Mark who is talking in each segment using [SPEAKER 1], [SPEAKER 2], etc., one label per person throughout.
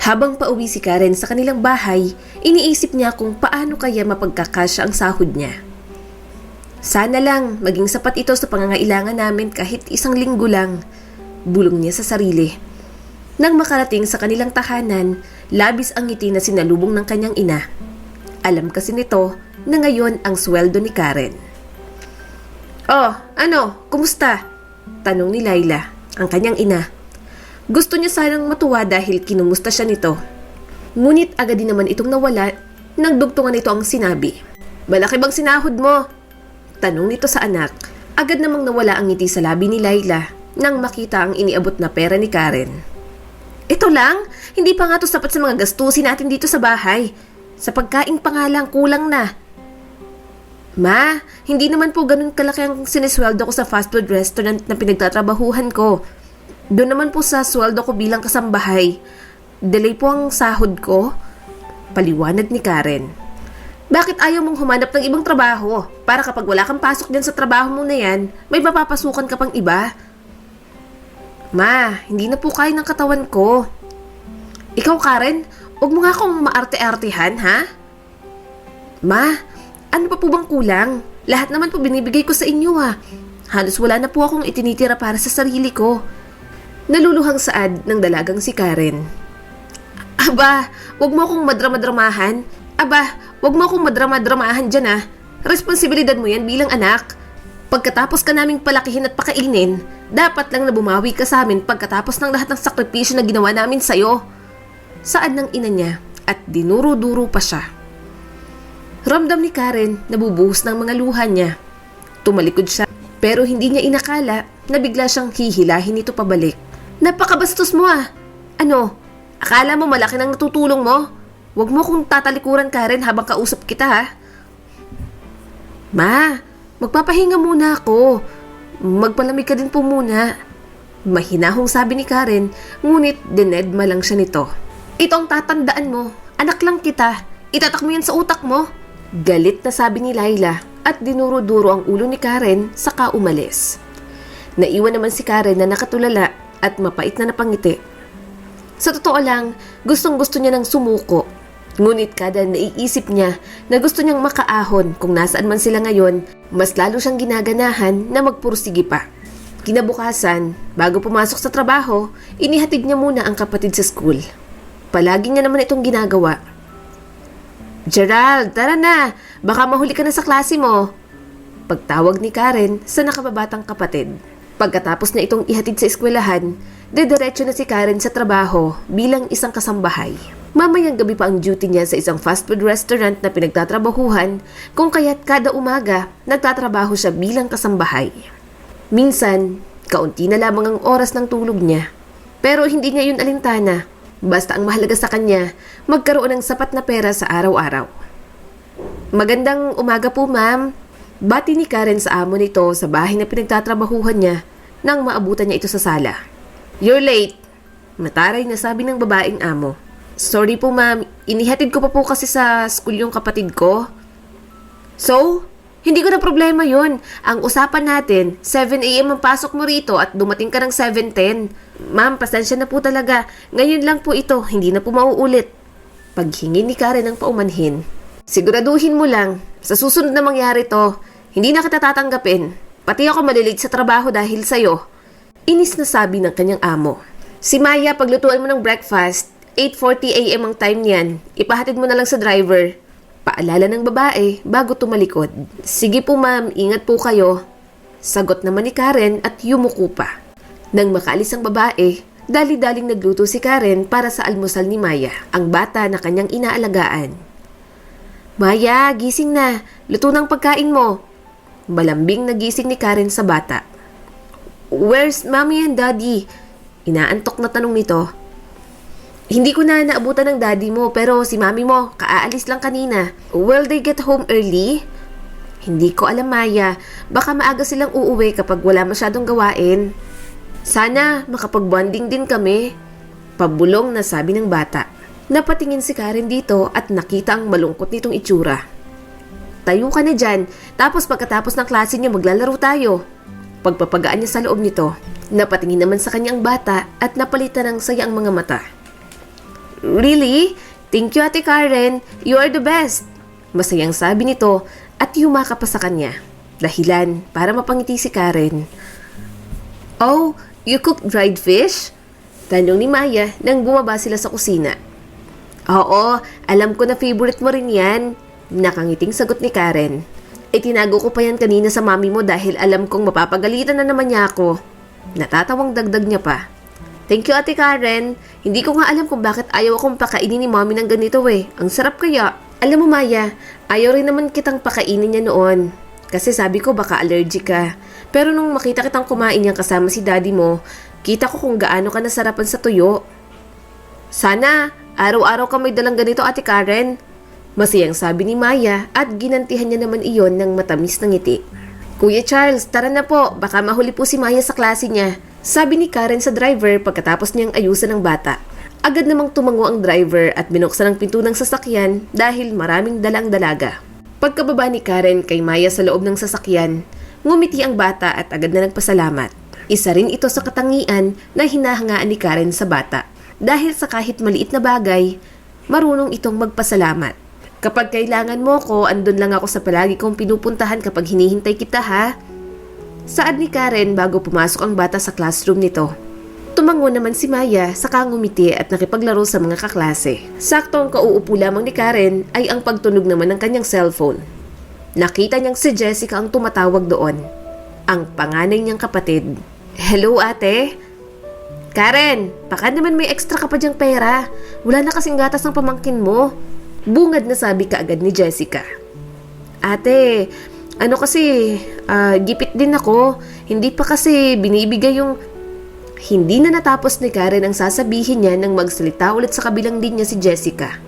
[SPEAKER 1] Habang pauwi si Karen sa kanilang bahay, iniisip niya kung paano kaya mapagkakasya ang sahod niya. Sana lang maging sapat ito sa pangangailangan namin kahit isang linggo lang, bulong niya sa sarili. Nang makarating sa kanilang tahanan, labis ang ngiti na sinalubong ng kanyang ina. Alam kasi nito na ngayon ang sweldo ni Karen. "Oh, ano? Kumusta?" tanong ni Laila, ang kanyang ina. Gusto niya sanang matuwa dahil kinumusta siya nito. Ngunit agad din naman itong nawala nang dugtungan nito ang sinabi. "Malaki bang sinahod mo?" tanong nito sa anak. Agad namang nawala ang ngiti sa labi ni Laila nang makita ang iniabot na pera ni Karen. "Ito lang, hindi pa nga to sapat sa mga gastusin natin dito sa bahay. Sa pagkain pa nga lang, kulang na." "Ma, hindi naman po ganun kalaki ang sinisweldo ko sa fast food restaurant na pinagtatrabahuhan ko. Doon naman po sa sweldo ko bilang kasambahay. Delay po ang sahod ko," paliwanag ni Karen. "Bakit ayaw mong humanap ng ibang trabaho? Para kapag wala kang pasok din sa trabaho mo na yan, may mapapasukan ka pang iba." "Ma, hindi na po kaya ng katawan ko." "Ikaw, Karen, huwag mo nga akong maarte-artehan, ha?" "Ma, ano pa po bang kulang? Lahat naman po binibigay ko sa inyo, ha. Halos wala na po akong itinitira para sa sarili ko." Naluluhang saad ng dalagang si Karen. "Aba, wag mo akong madramadramahan. Wag mo akong madramadramahan dyan, ah. Responsibilidad mo yan bilang anak. Pagkatapos ka naming palakihin at pakainin, dapat lang na bumawi ka sa amin pagkatapos ng lahat ng sakripisyo na ginawa namin sa'yo." Saad ng ina niya at dinuro-duro pa siya. Ramdam ni Karen na bubuhos ng mga luha niya. Tumalikod siya pero hindi niya inakala na bigla siyang hihilahin ito pabalik. "Napakabastos mo, ah. Ano, akala mo malaki nang natutulong mo? Huwag mo kong tatalikuran, Karen, habang kausap kita, ha." "Ma, magpapahinga muna ako. Magpalamig ka din po muna," mahinahong sabi ni Karen, ngunit dinedma lang siya nito. "Ito ang tatandaan mo. Anak lang kita. Itatak mo yan sa utak mo." Galit na sabi ni Laila at dinuro-duro ang ulo ni Karen saka umalis. Naiwan naman si Karen na nakatulala at mapait na napangiti. Sa totoo lang, gustong-gusto niya ng sumuko. Ngunit kada naiisip niya na gusto niyang makaahon kung nasaan man sila ngayon, mas lalo siyang ginaganahan na magpursige pa. Kinabukasan, bago pumasok sa trabaho, inihatid niya muna ang kapatid sa school. Palagi niya naman itong ginagawa. "Gerald, tara na! Baka mahuli ka na sa klase mo," pagtawag ni Karen sa nakababatang kapatid. Pagkatapos na itong ihatid sa eskwelahan, dediretso na si Karen sa trabaho bilang isang kasambahay. Mamayang gabi pa ang duty niya sa isang fast food restaurant na pinagtatrabahuhan, kung kaya't kada umaga nagtatrabaho siya bilang kasambahay. Minsan, kaunti na lamang ang oras ng tulog niya. Pero hindi niya yun alintana. Basta ang mahalaga sa kanya, magkaroon ng sapat na pera sa araw-araw. "Magandang umaga po, ma'am." Bati ni Karen sa amo nito sa bahay na pinagtatrabahuhan niya nang maabutan niya ito sa sala. "You're late," mataray na sabi ng babaeng amo. "Sorry po, ma'am. Inihatid ko pa po kasi sa school yung kapatid ko." "So? Hindi ko na problema yon. Ang usapan natin, 7 a.m. ang pasok mo rito at dumating ka ng 7:10. "Ma'am, pasensya na po talaga. Ngayon lang po ito. Hindi na po mauulit." Paghingi ni Karen ng paumanhin. "Siguraduhin mo lang, sa susunod na mangyari to, hindi na kita tatanggapin. Pati ako malilate sa trabaho dahil sa'yo." Inis na sabi ng kanyang amo. "Si Maya, paglutuan mo ng breakfast. 8:40 a.m. ang time niyan. Ipahatid mo na lang sa driver." Paalala ng babae bago tumalikod. "Sige po, ma'am, ingat po kayo." Sagot naman ni Karen at yumuko pa. Nang makaalis ang babae, dali-daling nagluto si Karen para sa almusal ni Maya, ang bata na kanyang inaalagaan. "Maya, gising na. Luto ng pagkain mo." Malambing na gising ni Karen sa bata. "Where's mommy and daddy?" Inaantok na tanong nito. "Hindi ko na naabutan ng daddy mo, pero si mami mo, kaaalis lang kanina. Will they get home early?" "Hindi ko alam, Maya. Baka maaga silang uuwi kapag wala masyadong gawain." "Sana makapag-bonding din kami," pabulong na sabi ng bata. Napatingin si Karen dito at nakita ang malungkot nitong itsura. "Tayo ka na dyan, tapos pagkatapos ng klase niyo maglalaro tayo." Pagpapagaan niya sa loob nito. Napatingin naman sa kanyang bata at napalitan ng saya ang mga mata. Really? Thank you, Ate Karen. You are the best. Masayang sabi nito at yumakap pa sa kanya. Dahilan para mapangiti si Karen. Oh, you cooked dried fish? Tanong ni Maya nang bumaba sila sa kusina. Oo, alam ko na favorite mo rin yan. Nakangiting sagot ni Karen. Itinago ko pa yan kanina sa mami mo dahil alam kong mapapagalitan na naman niya ako. Natatawang dagdag niya pa. Thank you, Ate Karen. Hindi ko nga alam kung bakit ayaw akong pakainin ni mami ng ganito eh. Ang sarap kaya. Alam mo Maya, ayaw rin naman kitang pakainin niya noon. Kasi sabi ko baka allergic ka. Pero nung makita kitang kumain niyang kasama si daddy mo, kita ko kung gaano ka nasarapan sa tuyo. Sana, araw-araw ka may dalang ganito, Ate Karen. Masayang sabi ni Maya at ginantihan niya naman iyon ng matamis na ngiti. Kuya Charles, tara na po. Baka mahuli po si Maya sa klase niya. Sabi ni Karen sa driver pagkatapos niyang ayusan ng bata. Agad namang tumango ang driver at binuksan ang pinto ng sasakyan dahil maraming dalang dalaga. Pagkababa ni Karen kay Maya sa loob ng sasakyan, ngumiti ang bata at agad na nagpasalamat. Isa rin ito sa katangian na hinahangaan ni Karen sa bata. Dahil sa kahit maliit na bagay, marunong itong magpasalamat. Kapag kailangan mo ko, andun lang ako sa palagi kong pinupuntahan kapag hinihintay kita ha. Saad ni Karen bago pumasok ang bata sa classroom nito. Tumango naman si Maya saka ngumiti at nakipaglaro sa mga kaklase. Sakto ang kauupo lamang ni Karen ay ang pagtunog naman ng kanyang cellphone. Nakita niyang si Jessica ang tumatawag doon. Ang panganay niyang kapatid. Hello ate? Karen, baka naman may extra ka pa diyang pera. Wala na kasing gatas ng pamangkin mo. Bungad na sabi kaagad ni Jessica. Ate, ano kasi, gipit din ako. Hindi pa kasi binibigay yung... Hindi na natapos ni Karen ang sasabihin niya nang magsalita ulit sa kabilang linya si Jessica.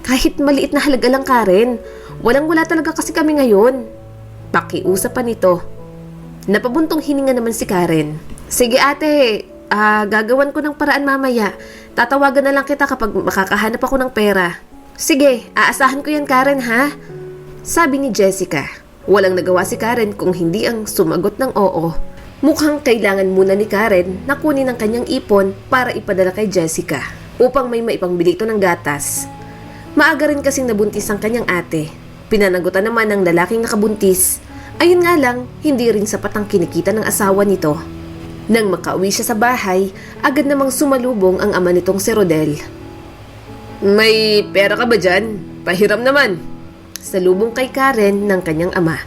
[SPEAKER 1] Kahit maliit na halaga lang Karen, walang-wala talaga kasi kami ngayon. Pakiusap pa nito. Napabuntong hininga naman si Karen. Sige ate, gagawan ko ng paraan mamaya. Tatawagan na lang kita kapag makakahanap ako ng pera. Sige, aasahan ko yan Karen ha? Sabi ni Jessica. Walang nagawa si Karen kung hindi ang sumagot ng oo. Mukhang kailangan muna ni Karen na kunin ang kanyang ipon para ipadala kay Jessica upang may maipangbili ito ng gatas. Maaga rin kasing nabuntis ang kanyang ate. Pinanagutan naman ng lalaking nakabuntis. Ayun nga lang, hindi rin sapat ang kinikita ng asawa nito. Nang makauwi siya sa bahay, agad namang sumalubong ang ama nitong si Rodel. May pera ka ba dyan? Pahiram naman. Salubong kay Karen ng kanyang ama.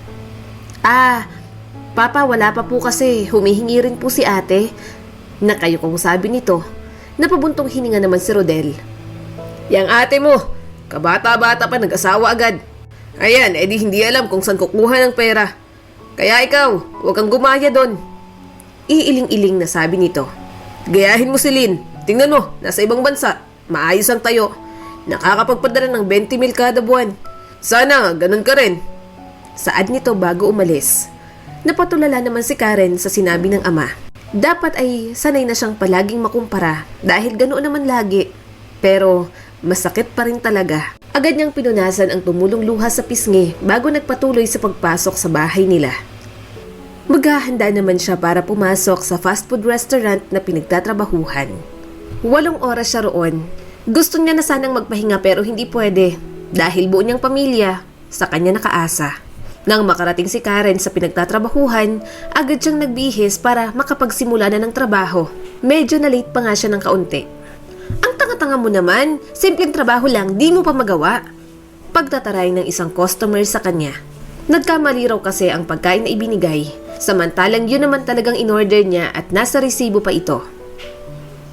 [SPEAKER 1] Papa, wala pa po kasi. Humihingi rin po si ate. Nakayukong sabi nito. Napabuntong hininga naman si Rodel. Yang ate mo, kabata-bata pa nag-asawa agad. Ayan, edi hindi alam kung saan kukuha ng pera. Kaya ikaw, huwag kang gumaya doon. Iiling-iling na sabi nito. Gayahin mo si Lynn. Tingnan mo, nasa ibang bansa. Maayos ang tayo. Nakakapagpadala ng 20 mil kada buwan. Sana, ganun ka rin. Saad nito bago umalis. Napatulala naman si Karen sa sinabi ng ama. Dapat ay sanay na siyang palaging makumpara dahil ganoon naman lagi. Pero masakit pa rin talaga. Agad niyang pinunasan ang tumulong luha sa pisngi bago nagpatuloy sa pagpasok sa bahay nila. Maghahanda naman siya para pumasok sa fast food restaurant na pinagtatrabahuhan. 8 oras siya roon. Gusto niya na sanang magpahinga pero hindi pwede dahil buo niyang pamilya sa kanya nakaasa. Nang makarating si Karen sa pinagtatrabahuhan, agad siyang nagbihis para makapagsimula na ng trabaho. Medyo na late pa nga siya ng kaunti. Ang tanga-tanga mo naman, simpleng trabaho lang, di mo pa magawa. Pagtataray ng isang customer sa kanya. Nagkamali raw kasi ang pagkain na ibinigay, samantalang yun naman talagang in-order niya at nasa resibo pa ito.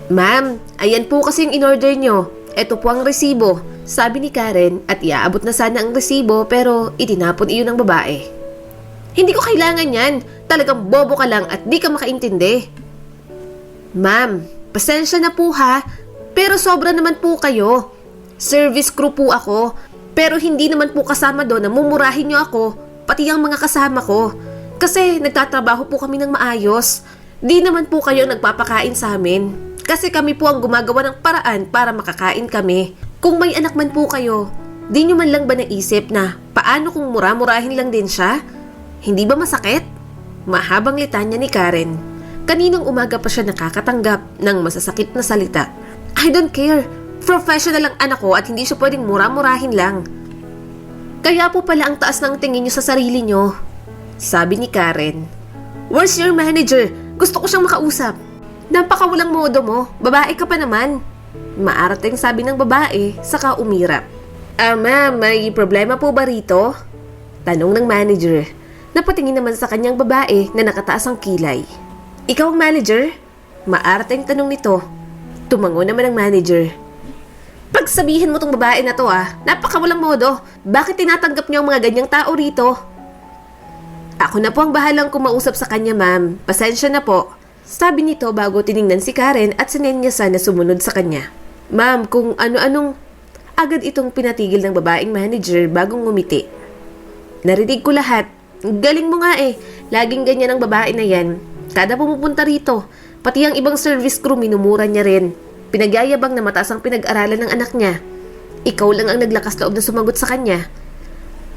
[SPEAKER 1] Ma'am, ayan po kasi yung in-order nyo. Ito po ang resibo. Sabi ni Karen at iaabot na sana ang resibo pero itinapon iyon ng babae. Hindi ko kailangan yan. Talagang bobo ka lang at di ka makaintindi. Ma'am, pasensya na po ha. Pero sobra naman po kayo. Service crew po ako. Pero hindi naman po kasama doon na mumurahin nyo ako, pati ang mga kasama ko. Kasi nagtatrabaho po kami ng maayos. Di naman po kayo nagpapakain sa amin. Kasi kami po ang gumagawa ng paraan para makakain kami. Kung may anak man po kayo, di nyo man lang ba naisip na paano kung mura-murahin lang din siya? Hindi ba masakit? Mahabang litanya ni Karen. Kaninang umaga pa siya nakakatanggap ng masasakit na salita. I don't care. Professional ang anak ko at hindi siya pwedeng mura-murahin lang. Kaya po pala ang taas ng tingin niyo sa sarili niyo, sabi ni Karen. Where's your manager? Gusto ko siyang makausap. Napakawalang modo mo, babae ka pa naman. Maarating sabi ng babae, saka umirap. Ma'am, may problema po ba rito? Tanong ng manager. Napatingin naman sa kanyang babae na nakataas ang kilay. Ikaw ang manager? Maarating tanong nito. Tumango naman ang manager. Pagsabihin mo tong babae na to napakawalang modo. Bakit tinatanggap niyo ang mga ganyang tao rito? Ako na po ang bahalang kumausap sa kanya, ma'am. Pasensya na po. Sabi nito bago tiningnan si Karen at sinenyasan na sumunod sa kanya. Ma'am, kung ano-anong... Agad itong pinatigil ng babaeng manager bagong ngumiti. Narinig ko lahat. Galing mo nga Laging ganyan ang babae na yan. Kada pumupunta rito, pati ang ibang service crew minumura niya rin. Pinagyayabang na mataas ang pinag-aralan ng anak niya. Ikaw lang ang naglakas loob na sumagot sa kanya.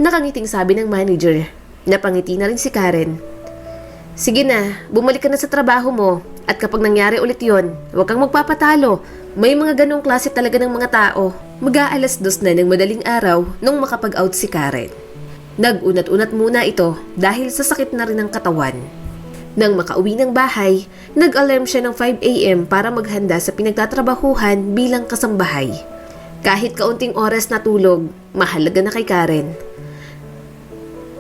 [SPEAKER 1] Nakangiting sabi ng manager. Napangiti na rin si Karen. Sige na, bumalik ka na sa trabaho mo. At kapag nangyari ulit yon, huwag kang magpapatalo. May mga ganong klase talaga ng mga tao. Mag-aalas 2 na ng madaling araw nung makapag-out si Karen. Nag-unat-unat muna ito dahil sa sakit na rin ng katawan. Nang makauwi ng bahay, nag-alarm siya ng 5 a.m. para maghanda sa pinagtatrabahuhan bilang kasambahay. Kahit kaunting oras na tulog, mahalaga na kay Karen.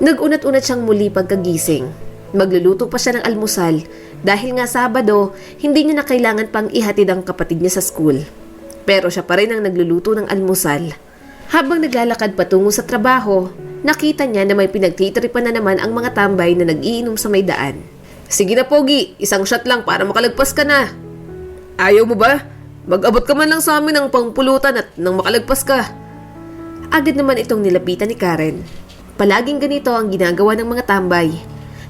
[SPEAKER 1] Nag-unat-unat siyang muli pagkagising. Magluluto pa siya ng almusal dahil nga Sabado, hindi niya na kailangan pang ihatid ang kapatid niya sa school. Pero siya pa rin ang nagluluto ng almusal. Habang naglalakad patungo sa trabaho, nakita niya na may pinagtitripan na naman ang mga tambay na nag-iinom sa may daan. Sige na Pogi, isang shot lang para makalagpas ka na. Ayaw mo ba? Mag-abot ka man lang sa amin ng pangpulutan at nang makalagpas ka. Agad naman itong nilapitan ni Karen. Palaging ganito ang ginagawa ng mga tambay.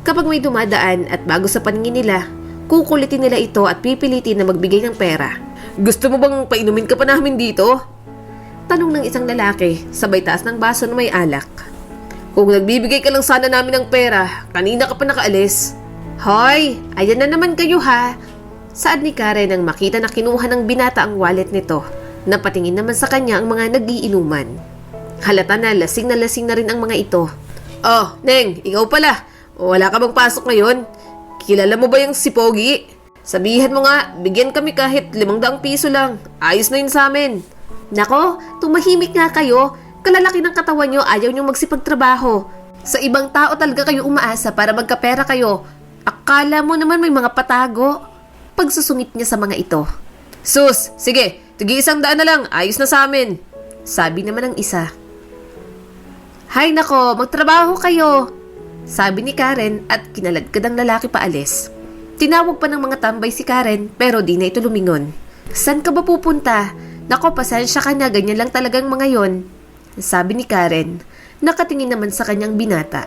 [SPEAKER 1] Kapag may dumadaan at bago sa paningin nila, kukulitin nila ito at pipilitin na magbigay ng pera. Gusto mo bang painumin ka pa namin dito? Tanong ng isang lalaki, sabay taas ng baso na may alak. Kung nagbibigay ka lang sana namin ng pera, kanina ka pa nakaalis. Hoy, ayan na naman kayo ha. Saad ni Karen nang makita na kinuha ng binata ang wallet nito. Napatingin naman sa kanya ang mga nag-iinuman. Halata na lasing na rin ang mga ito. Oh, Neng, ikaw pala. Wala ka bang pasok ngayon? Kilala mo ba yung si Pogi? Sabihan mo nga, bigyan kami kahit 500 piso lang. Ayos na yun sa amin. Nako, tumahimik nga kayo. Kalalaki ng katawan nyo, ayaw nyo magsipagtrabaho. Sa ibang tao talaga kayo umaasa para magkapera kayo. Akala mo naman may mga patago. Pagsusungit niya sa mga ito. Sus, sige, tig-100 na lang, ayos na sa amin. Sabi naman ng isa. Hay nako, magtrabaho kayo. Sabi ni Karen at kinaladkad ang lalaki paalis. Tinawag pa ng mga tambay si Karen pero di na ito lumingon. San ka ba pupunta? Nako, pasensya ka na, ganyan lang talagang mga yon. Sabi ni Karen. Nakatingin naman sa kanyang binata.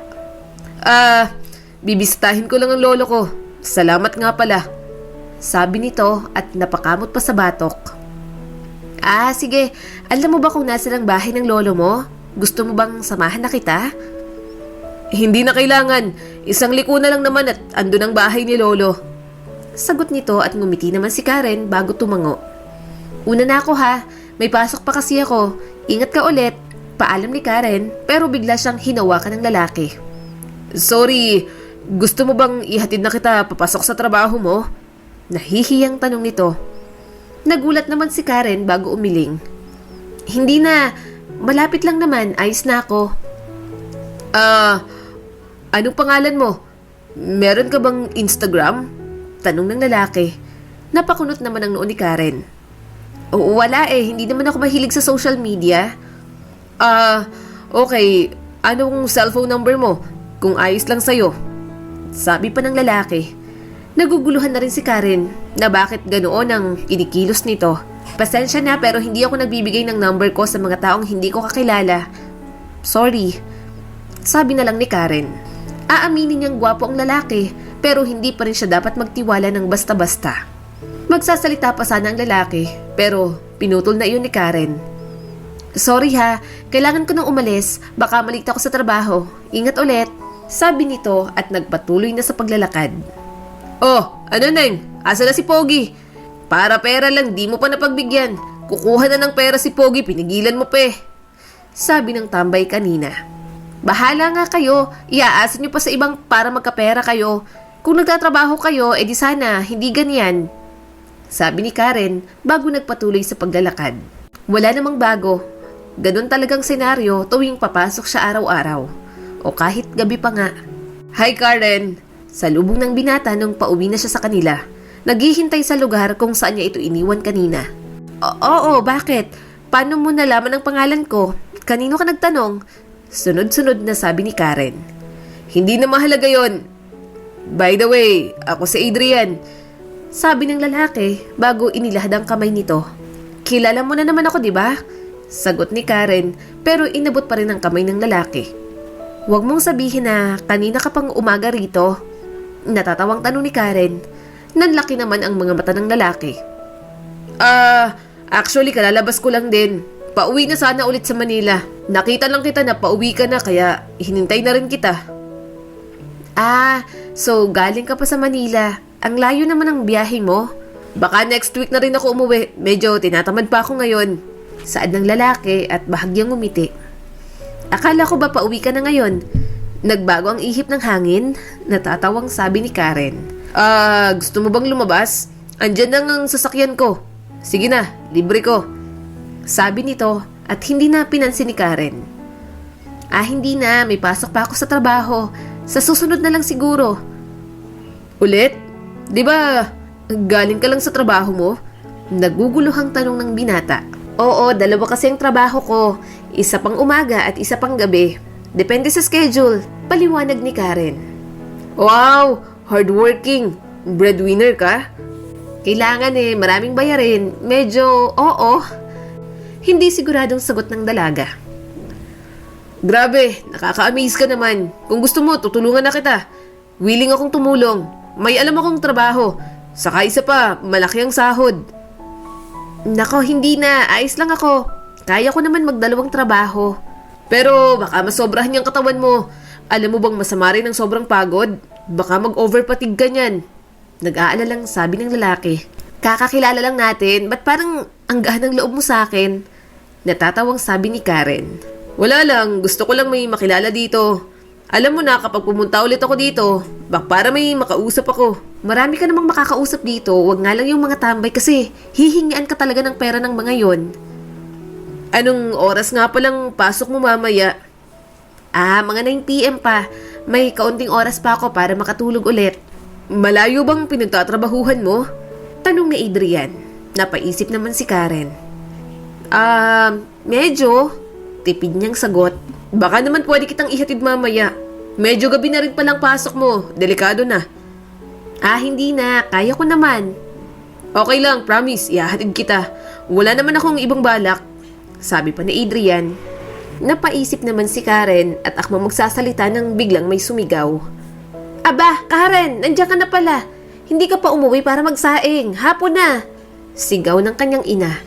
[SPEAKER 1] Bibisitahin ko lang ang lolo ko. Salamat nga pala. Sabi nito at napakamot pa sa batok. Sige. Alam mo ba kung nasa ng bahay ng lolo mo? Gusto mo bang samahan na kita? Hindi na kailangan. Isang liko na lang naman at andun ang bahay ni lolo. Sagot nito at ngumiti naman si Karen bago tumango. Una na ako ha. May pasok pa kasi ako. Ingat ka ulit. Paalam ni Karen pero bigla siyang hinawakan ng lalaki. Sorry. Gusto mo bang ihatid na kita papasok sa trabaho mo? Nahihiyang tanong nito. Nagulat naman si Karen bago umiling. Hindi na. Malapit lang naman. Ayos na ako. Anong pangalan mo? Meron ka bang Instagram? Tanong ng lalaki. Napakunot naman ang noo ni Karen. Wala hindi naman ako mahilig sa social media. Okay. Anong cellphone number mo? Kung ayos lang sa'yo. Sabi pa ng lalaki. Naguguluhan na rin si Karen na bakit ganoon ang kinikilos nito. Pasensya na pero hindi ako nagbibigay ng number ko sa mga taong hindi ko kakilala. Sorry. Sabi na lang ni Karen. Aaminin niyang gwapo ang lalaki pero hindi pa rin siya dapat magtiwala ng basta-basta. Magsasalita pa sana ang lalaki pero pinutol na iyon ni Karen. Sorry ha, kailangan ko nang umalis. Baka malita ako sa trabaho. Ingat ulit. Sabi nito at nagpatuloy na sa paglalakad. Oh, ano Neng? Asa na si Pogi? Para pera lang, di mo pa napagbigyan. Kukuha na ng pera si Pogi, pinigilan mo pa eh. Sabi ng tambay kanina. Bahala nga kayo, iaasa nyo pa sa ibang para magkapera kayo. Kung nagtatrabaho kayo, edi sana, hindi ganyan. Sabi ni Karen bago nagpatuloy sa paglalakad. Wala namang bago. Ganun talagang senaryo tuwing papasok siya araw-araw. O kahit gabi pa nga. Hi Karen! Salubong ng binata nung pauwi na siya sa kanila. Naghihintay sa lugar kung saan niya ito iniwan kanina. Oo, bakit? Paano mo nalaman ang pangalan ko? Kanino ka nagtanong? Sunod-sunod na sabi ni Karen. Hindi na mahalaga yon. By the way, ako si Adrian. Sabi ng lalaki bago inilahad ang kamay nito. Kilala mo na naman ako, di ba? Sagot ni Karen pero inabot pa rin ang kamay ng lalaki. Huwag mong sabihin na kanina ka pang umaga rito. Natatawang tanong ni Karen. Nanlaki naman ang mga mata ng lalaki. Actually kalalabas ko lang din. Pauwi na sana ulit sa Manila. Nakita lang kita na pauwi ka na kaya hinintay na rin kita. So galing ka pa sa Manila. Ang layo naman ng biyahe mo. Baka next week na rin ako umuwi. Medyo tinatamad pa ako ngayon. Saad ng lalaki at bahagyang ngumiti. Akala ko ba pauwi ka na ngayon? Nagbago ang ihip ng hangin? Natatawang sabi ni Karen. Gusto mo bang lumabas? Andyan lang ang sasakyan ko. Sige na, libre ko. Sabi nito at hindi na pinansin ni Karen. Hindi na, may pasok pa ako sa trabaho. Sa susunod na lang siguro. Ulit? Di ba galing ka lang sa trabaho mo? Naguguluhang tanong ng binata. Oo, dalawa kasi ang trabaho ko. Isa pang umaga at isa pang gabi. Depende sa schedule. Paliwanag ni Karen. Wow, hardworking. Breadwinner ka? Kailangan maraming bayarin. Medyo, oo. Hindi siguradong sagot ng dalaga. Grabe, nakaka-amaze ka naman. Kung gusto mo, tutulungan na kita. Willing akong tumulong. May alam akong trabaho. Saka isa pa, malaki ang sahod. Nako, hindi na. Ayos lang ako. Kaya ko naman magdalawang trabaho. Pero baka masobrahan yung katawan mo. Alam mo bang masama rin ang sobrang pagod? Baka mag-overfatigue ka niyan. Nag-aalalang sabi ng lalaki. Kakakilala lang natin. Ba't parang ang gaan ng loob mo sa akin? Natatawang sabi ni Karen. Wala lang. Gusto ko lang may makilala dito. Alam mo na kapag pumunta ulit ako dito, baka para may makausap ako. Marami ka namang makakausap dito. Wag nga lang yung mga tambay kasi hihingian ka talaga ng pera ng mga yon. Anong oras nga palang pasok mo mamaya? Mga 9 PM pa. May kaunting oras pa ako para makatulog ulit. Malayo bang pinagtatrabahuhan mo? Tanong ni Adrian. Napaisip naman si Karen. Medyo. Tipid niyang sagot. Baka naman pwede kitang ihatid mamaya. Medyo gabi na rin palang pasok mo. Delikado na. Hindi na. Kaya ko naman. Okay lang, promise. Ihahatid kita. Wala naman akong ibang balak. Sabi pa ni Adrian. Napaisip naman si Karen at akmang magsasalita nang biglang may sumigaw. Aba, Karen, nandiyan ka na pala. Hindi ka pa umuwi para magsaing. Hapon na. Sigaw ng kanyang ina.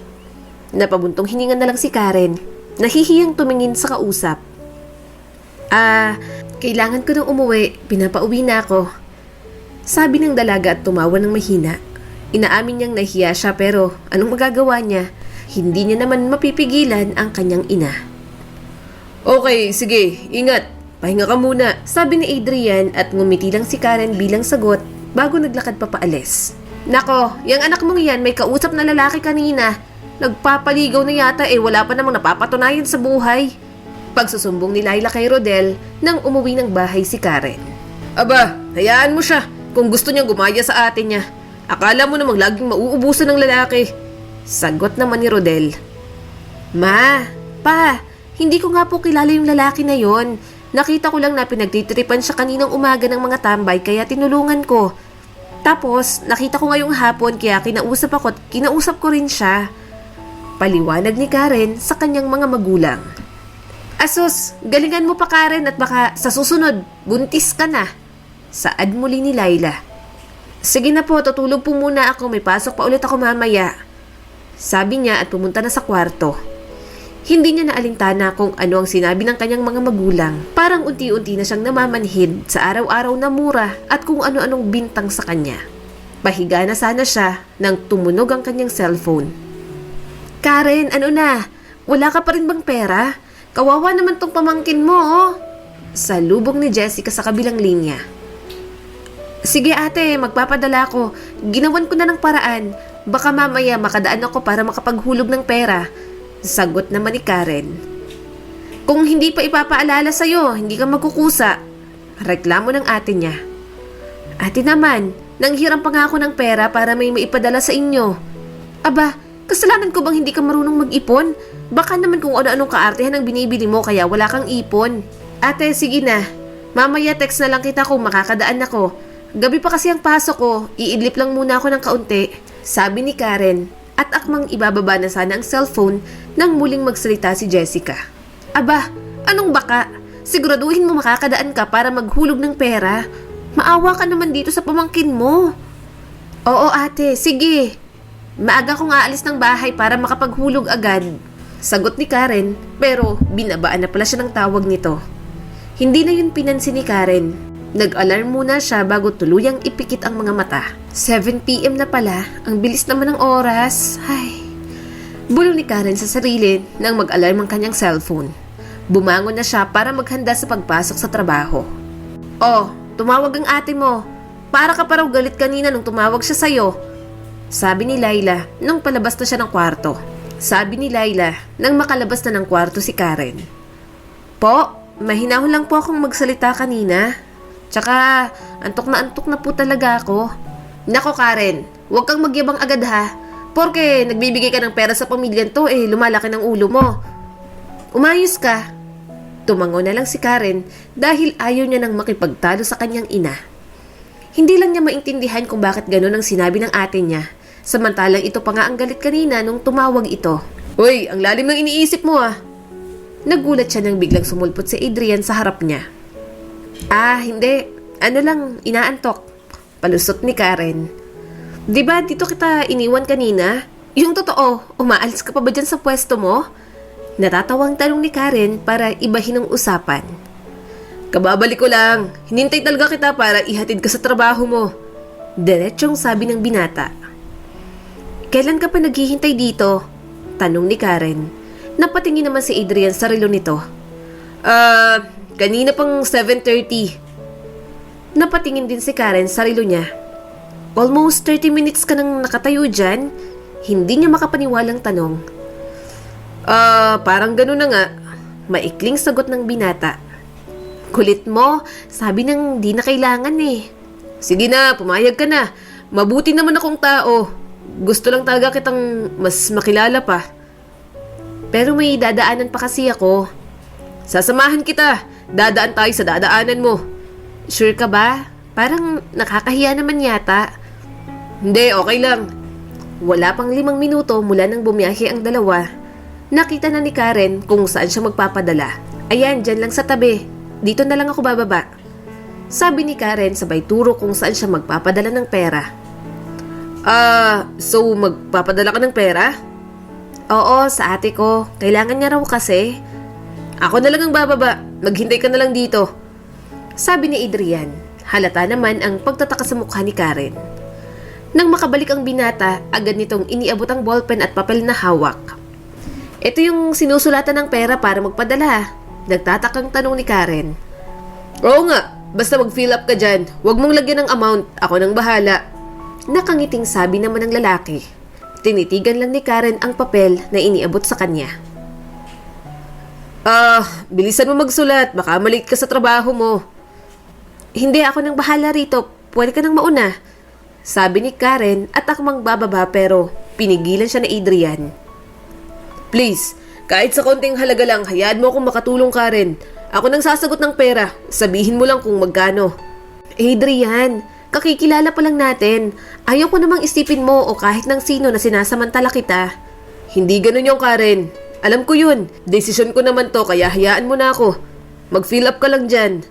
[SPEAKER 1] Napabuntong hininga na lang si Karen. Nahihiyang tumingin sa kausap. Kailangan ko nang umuwi. Pinapauwi na ako. Sabi ng dalaga at tumawa ng mahina. Inaamin niyang nahiya siya pero anong magagawa niya? Hindi niya naman mapipigilan ang kanyang ina. Okay, sige, ingat. Pahinga ka muna. Sabi ni Adrian at ngumiti lang si Karen bilang sagot bago naglakad pa paalis. Nako, yung anak mong yan may kausap na lalaki kanina. Nagpapaligaw na yata wala pa namang napapatunayan sa buhay. Pagsusumbong ni Laila kay Rodel nang umuwi ng bahay si Karen. Aba, hayaan mo siya kung gusto niyang gumaya sa atin niya. Akala mo namang laging mauubusan ng lalaki. Sagot naman ni Rodel. Ma, pa, hindi ko nga po kilala yung lalaki na yon. Nakita ko lang na pinagtitripan siya kaninang umaga ng mga tambay kaya tinulungan ko. Tapos, nakita ko ngayong hapon kaya kinausap ako at kinausap ko rin siya. Paliwanag ni Karen sa kanyang mga magulang. Asus, galingan mo pa Karen at baka sa susunod, buntis ka na. Saad muli ni Laila. Sige na po, tutulog po muna ako. May pasok pa ulit ako mamaya. Sabi niya at pumunta na sa kwarto. Hindi niya naalintana kung ano ang sinabi ng kanyang mga magulang. Parang unti-unti na siyang namamanhid sa araw-araw na mura at kung ano-anong bintang sa kanya. Pahiga na sana siya nang tumunog ang kanyang cellphone. Karen, ano na? Wala ka pa rin bang pera? Kawawa naman tong pamangkin mo, oh. Salubong ni Jessica sa kabilang linya. Sige ate, magpapadala ko. Ginawan ko na ng paraan. Baka mamaya makadaan ako para makapaghulog ng pera. Sagot naman ni Karen. Kung hindi pa ipapaalala sa'yo, hindi ka magkukusa. Reklamo ng ate niya. Ate naman, nanghiram pa nga ako ng pera para may maipadala sa inyo. Aba, kasalanan ko bang hindi ka marunong mag-ipon? Baka naman kung ano-anong kaartehan ang binibili mo kaya wala kang ipon. Ate, sige na. Mamaya text na lang kita kung makakadaan ako. Gabi pa kasi ang pasok ko, iidlip lang muna ako ng kaunti. Sabi ni Karen at akmang ibababa na sana ang cellphone nang muling magsalita si Jessica. Aba, anong baka? Siguraduhin mo makakadaan ka para maghulog ng pera. Maawa ka naman dito sa pamangkin mo. Oo ate, sige. Maaga kong aalis ng bahay para makapaghulog agad. Sagot ni Karen, pero binabaan na pala siya ng tawag nito. Hindi na yun pinansin ni Karen. Nag-alarm muna siya bago tuluyang ipikit ang mga mata. 7 p.m. na pala, ang bilis naman ng oras. Ay. Bulong ni Karen sa sarili nang mag-alarm ang kanyang cellphone. Bumangon na siya para maghanda sa pagpasok sa trabaho. Oh, tumawag ang ate mo. Para ka pa raw galit kanina nung tumawag siya sa'yo. Sabi ni Laila nung palabas na siya ng kwarto. Sabi ni Laila nang makalabas na ng kwarto si Karen. Po, mahinahon lang po akong magsalita kanina. Tsaka, antok na po talaga ako. Nako Karen, huwag kang magyabang agad ha. Porke nagbibigay ka ng pera sa pamilyan to lumalaki ng ulo mo. Umayos ka. Tumango na lang si Karen dahil ayaw niya nang makipagtalo sa kanyang ina. Hindi lang niya maintindihan kung bakit ganun ang sinabi ng ate niya. Samantalang ito pa nga ang galit kanina nung tumawag ito. Uy, ang lalim ng iniisip mo ah. Nagulat siya nang biglang sumulpot si Adrian sa harap niya. Ah, hindi. Ano lang, inaantok. Palusot ni Karen. Diba dito kita iniwan kanina? Yung totoo, umaalis ka pa ba dyan sa pwesto mo? Natatawang tanong ni Karen para ibahin ang usapan. Kababalik ko lang. Hinintay talaga kita para ihatid ka sa trabaho mo. Diretsyong sabi ng binata. Kailan ka pa naghihintay dito? Tanong ni Karen. Napatingin naman si Adrian sa relo nito. Kanina pang 7:30. Napatingin din si Karen sa relo niya. Almost 30 minutes ka nang nakatayo dyan? Hindi niya makapaniwalang tanong. Parang gano'n na nga. Maikling sagot ng binata. Kulit mo, sabi nang di na kailangan eh. Sige na, pumayag ka na. Mabuti naman akong tao. Gusto lang talaga kitang mas makilala pa. Pero may dadaanan pa kasi ako. Sasamahan kita. Dadaan tayo sa dadaanan mo. Sure ka ba? Parang nakakahiya naman yata. Hindi, okay lang. Wala pang 5 minuto mula nang bumiyahe ang dalawa. Nakita na ni Karen kung saan siya magpapadala. Ayan, dyan lang sa tabi. Dito na lang ako bababa. Sabi ni Karen sabay turo kung saan siya magpapadala ng pera. So magpapadala ka ng pera? Oo, sa ate ko. Kailangan niya raw kasi. Ako na lang ang bababa. Maghintay ka na lang dito. Sabi ni Adrian. Halata naman ang pagtataka sa mukha ni Karen. Nang makabalik ang binata, agad nitong iniabot ang ballpen at papel na hawak. Ito yung sinusulatan ng pera para magpadala. Nagtatakang tanong ni Karen. Oo nga, basta mag-fill up ka dyan. Huwag mong lagyan ng amount. Ako nang bahala. Nakangiting sabi naman ng lalaki. Tinitigan lang ni Karen ang papel na iniabot sa kanya. Bilisan mo magsulat. Baka malate ka sa trabaho mo. Hindi, ako nang bahala rito. Pwede ka nang mauna. Sabi ni Karen at akmang bababa pero pinigilan siya ni Adrian. Please, kahit sa konting halaga lang, hayaan mo akong makatulong, Karen. Ako nang sasagot ng pera. Sabihin mo lang kung magkano. Adrian, kakikilala pa lang natin. Ayaw ko namang isipin mo o kahit ng sino na sinasamantala kita. Hindi ganun yung Karen. Alam ko yun. Desisyon ko naman to kaya hayaan mo na ako. Mag-fill up ka lang dyan.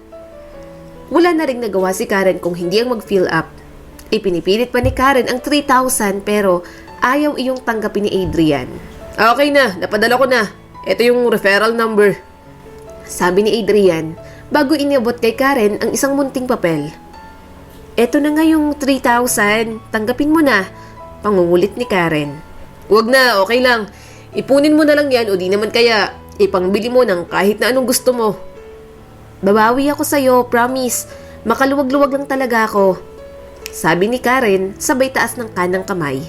[SPEAKER 1] Wala na ring nagawa si Karen kung hindi ang mag-fill up. Ipinipilit pa ni Karen ang 3,000 pero ayaw iyong tanggapin ni Adrian. Okay na, napadala ko na. Ito yung referral number. Sabi ni Adrian bago iniabot kay Karen ang isang munting papel. Eto na nga yung 3,000. Tanggapin mo na. Pangungulit ni Karen. Huwag na, okay lang. Ipunin mo na lang yan o di naman kaya ipangbili mo ng kahit na anong gusto mo. Babawi ako sa'yo, promise. Makaluwag-luwag lang talaga ako. Sabi ni Karen sabay taas ng kanang kamay.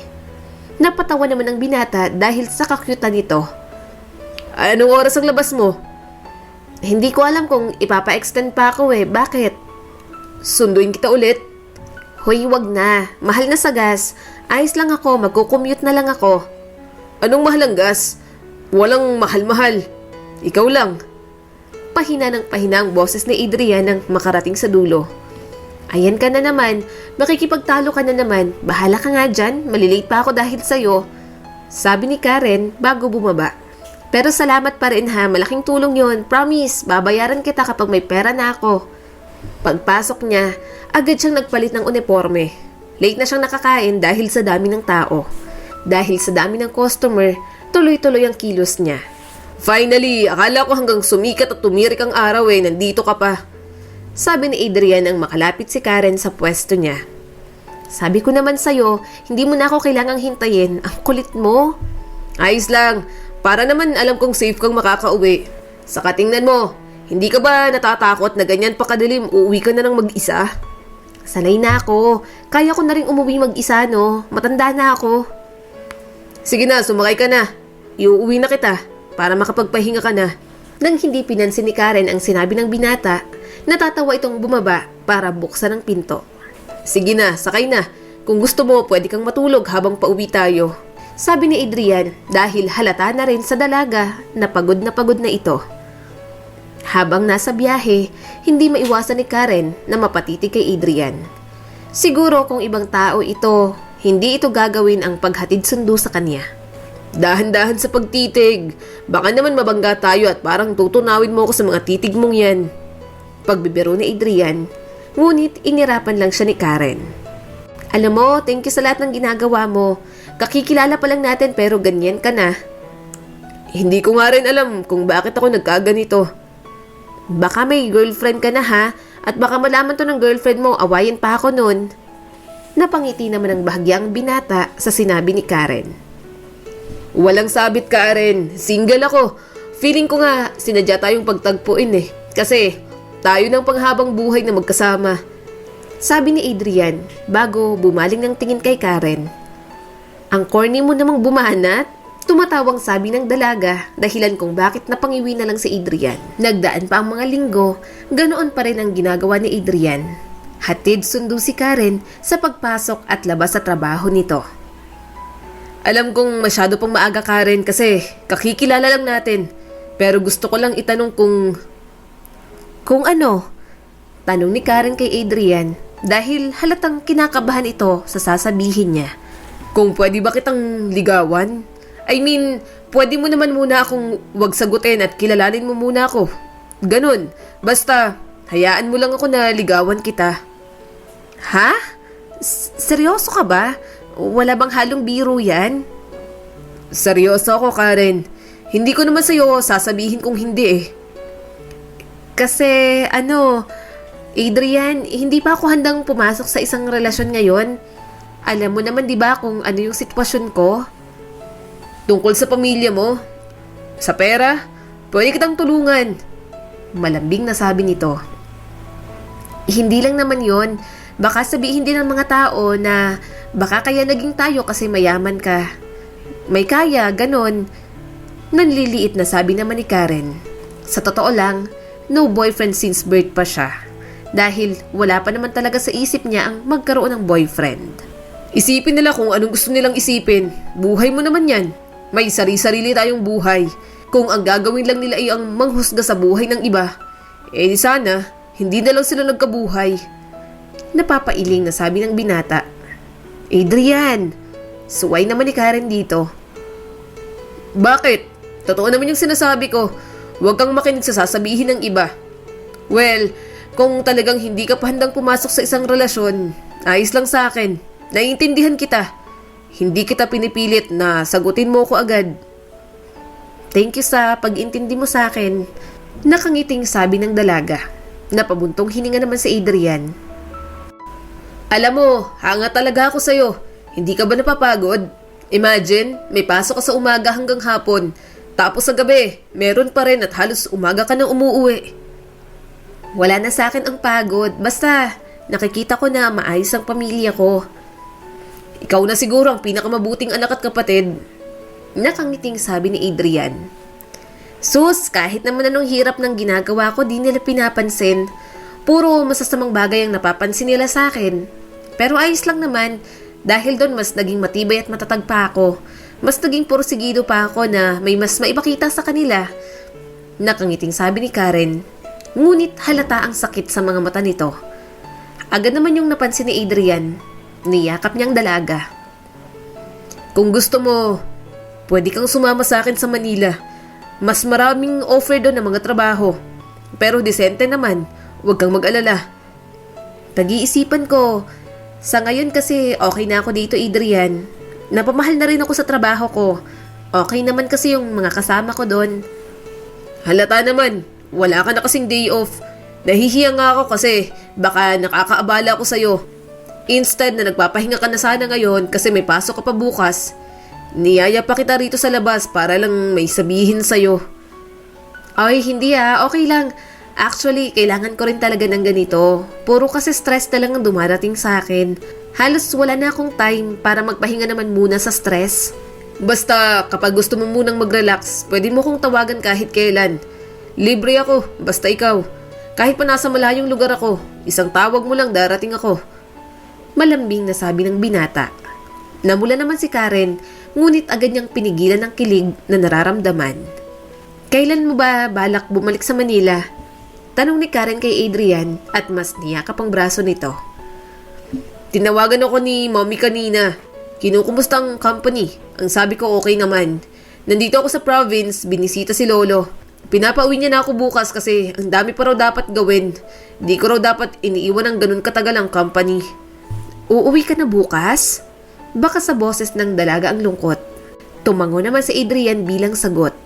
[SPEAKER 1] Napatawa naman ang binata dahil sa kakyutan nito. Anong oras ang labas mo? Hindi ko alam kung ipapa-extend pa ako Bakit? Sunduin kita ulit? Hoy, wag na. Mahal na sa gas. Ayos lang ako, magkukommute na lang ako. Anong mahal ang gas? Walang mahal-mahal. Ikaw lang. Pahina ng pahina ang boses ni Adrian nang makarating sa dulo. Ayan ka na naman. Makikipagtalo ka na naman. Bahala ka nga dyan. Malilate pa ako dahil sa'yo. Sabi ni Karen bago bumaba. Pero salamat pa rin ha. Malaking tulong yon. Promise, babayaran kita kapag may pera na ako. Pagpasok niya, agad siyang nagpalit ng uniforme. Late na siyang nakakain dahil sa dami ng tao. Dahil sa dami ng customer, tuloy-tuloy ang kilos niya. Finally, akala ko hanggang sumikat at tumirik ang araw nandito ka pa. Sabi ni Adrian nang makalapit si Karen sa pwesto niya. Sabi ko naman sa'yo, hindi mo na ako kailangang hintayin. Ang kulit mo. Ayos lang, para naman alam kong safe kang makakauwi. Saka tingnan mo, hindi ka ba natatakot na ganyan pa kadilim uuwi ka na ng mag-isa? Sanay na ako. Kaya ko na rin umuwi mag-isa no. Matanda na ako. Sige na, sumakay ka na. Iuuwi na kita para makapagpahinga ka na. Nang hindi pinansin ni Karen ang sinabi ng binata, natatawa itong bumaba para buksan ang pinto. Sige na, sakay na. Kung gusto mo, pwede kang matulog habang pauwi tayo. Sabi ni Adrian dahil halata na rin sa dalaga na pagod na ito. Habang nasa biyahe, hindi maiwasan ni Karen na mapatitig kay Adrian. Siguro kung ibang tao ito, hindi ito gagawin ang paghatid sundo sa kanya. Dahan-dahan sa pagtitig. Baka naman mabangga tayo at parang tutunawin mo ako sa mga titig mong yan. Pagbibiro ni Adrian, ngunit inirapan lang siya ni Karen. Alam mo, thank you sa lahat ng ginagawa mo. Kakikilala pa lang natin pero ganyan ka na. Hindi ko nga rin alam kung bakit ako nagkaganito. Baka may girlfriend ka na ha, at baka malaman to ng girlfriend mo, awayin pa ako nun. Napangiti naman ang bahagyang binata sa sinabi ni Karen. Walang sabit, Karen. Single ako. Feeling ko nga sinadya tayong pagtagpuin Kasi tayo ng panghabang buhay na magkasama. Sabi ni Adrian bago bumaling ng tingin kay Karen. Ang corny mo namang bumanat. Tumatawang sabi ng dalaga dahilan kung bakit napangiwi na lang si Adrian. Nagdaan pa ang mga linggo, ganoon pa rin ang ginagawa ni Adrian. Hatid sundo si Karen sa pagpasok at labas sa trabaho nito. Alam kong masyado pang maaga, Karen, kasi kakikilala lang natin. Pero gusto ko lang itanong kung... Kung ano? Tanong ni Karen kay Adrian dahil halatang kinakabahan ito sa sasabihin niya. Kung pwede ba kitang ligawan? I mean, pwede mo naman muna akong wag sagutin at kilalanin mo muna ako. Ganun. Basta, hayaan mo lang ako na ligawan kita. Ha? Seryoso ka ba? Wala bang halong biro yan? Seryoso ako, Karen. Hindi ko naman sa'yo sasabihin kung hindi Kasi, Adrian, hindi pa ako handang pumasok sa isang relasyon ngayon. Alam mo naman diba kung ano yung sitwasyon ko? Tungkol sa pamilya mo? Sa pera? Pwede kitang tulungan. Malambing na sabi nito. Hindi lang naman yon. Baka sabihin din ng mga tao na baka kaya naging tayo kasi mayaman ka. May kaya, ganon. Nanliliit na sabi naman ni Karen. Sa totoo lang, no boyfriend since birth pa siya. Dahil wala pa naman talaga sa isip niya ang magkaroon ng boyfriend. Isipin nila kung anong gusto nilang isipin. Buhay mo naman yan. May sarili-sarili tayong buhay. Kung ang gagawin lang nila ay ang manghusga sa buhay ng iba, di sana, hindi na lang sila nagkabuhay. Napapailing na sabi ng binata. Adrian, suway naman ni Karen dito. Bakit? Totoo naman yung sinasabi ko. Huwag kang makinig sa sasabihin ng iba. Well, kung talagang hindi ka pa handang pumasok sa isang relasyon, ayos lang sa akin. Naiintindihan kita. Hindi kita pinipilit na sagutin mo ko agad. Thank you sa pag-intindi mo sa akin. Nakangiting sabi ng dalaga. Napabuntong hininga naman si Adrian. Alam mo, hanga talaga ako sa'yo. Hindi ka ba napapagod? Imagine, may pasok ka sa umaga hanggang hapon. Tapos sa gabi, meron pa rin at halos umaga ka nang umuuwi. Wala na sa akin ang pagod. Basta, nakikita ko na maayos ang pamilya ko. Ikaw na siguro ang pinakamabuting anak at kapatid. Nakangiting sabi ni Adrian. Sus, kahit naman anong hirap ng ginagawa ko, di nila pinapansin. Puro masasamang bagay ang napapansin nila sa akin. Pero ayos lang naman, dahil doon mas naging matibay at matatag pa ako. Mas naging porsigido pa ako na may mas maipakita sa kanila. Nakangiting sabi ni Karen. Ngunit halata ang sakit sa mga mata nito. Agad naman yung napansin ni Adrian. Niyakap niyang dalaga. Kung gusto mo, pwede kang sumama sa akin sa Manila. Mas maraming offer doon ng mga trabaho. Pero disente naman, huwag kang mag-alala. Pag-iisipan ko, sa ngayon kasi okay na ako dito, Adrian. Napamahal na rin ako sa trabaho ko. Okay naman kasi yung mga kasama ko doon. Halata naman, wala ka na kasing day off. Nahihiya nga ako kasi baka nakakaabala ako sa'yo. Instead na nagpapahinga ka na sana ngayon kasi may pasok ka pa bukas, niyaya pa kita rito sa labas para lang may sabihin sa'yo. Ay, hindi okay lang. Actually, kailangan ko rin talaga ng ganito. Puro kasi stress na lang ang dumarating sa akin. Halos wala na akong time para magpahinga naman muna sa stress. Basta kapag gusto mo munang mag-relax, pwede mo kong tawagan kahit kailan. Libre ako, basta ikaw. Kahit pa nasa malayong lugar ako, isang tawag mo lang darating ako. Malambing na sabi ng binata. Namula naman si Karen, ngunit agad niyang pinigilan ang kilig na nararamdaman. Kailan mo ba balak bumalik sa Manila? Tanong ni Karen kay Adrian at mas niyakap ang braso nito. Tinawagan ako ni Mommy kanina. Kinukumusta ang company. Ang sabi ko okay naman. Nandito ako sa province, binisita si Lolo. Pinapauwi niya na ako bukas kasi ang dami pa raw dapat gawin. Di ko raw dapat iniiwan ng ganun katagal ang company. Uuwi ka na bukas? Baka sa boses ng dalaga ang lungkot. Tumango naman si Adrian bilang sagot.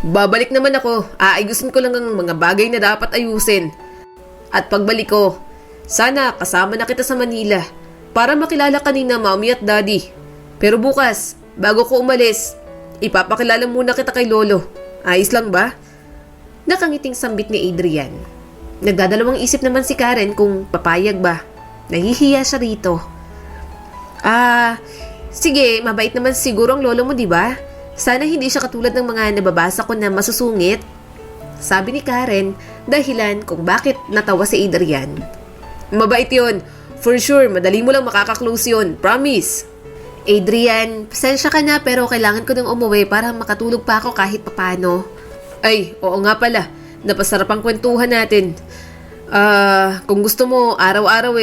[SPEAKER 1] Babalik naman ako. Aayusin ko lang ang mga bagay na dapat ayusin. At pagbalik ko, sana kasama na kita sa Manila para makilala ka ni na Mommy at Daddy. Pero bukas, bago ko umalis, ipapakilala muna kita kay Lolo. Ayos lang ba? Nakangiting sambit ni Adrian. Nagdadalawang isip naman si Karen kung papayag ba. Nahihiya siya rito. Sige, mabait naman siguro ang lolo mo, di ba? Sana hindi siya katulad ng mga nababasa ko na masusungit. Sabi ni Karen, dahilan kung bakit natawa si Adrian. Mabait yun. For sure, madali mo lang makaka-close yun. Promise. Adrian, pasensya ka na pero kailangan ko nang umuwi para makatulog pa ako kahit papano. Ay, oo nga pala. Napasarap ang kwentuhan natin. Kung gusto mo, araw-araw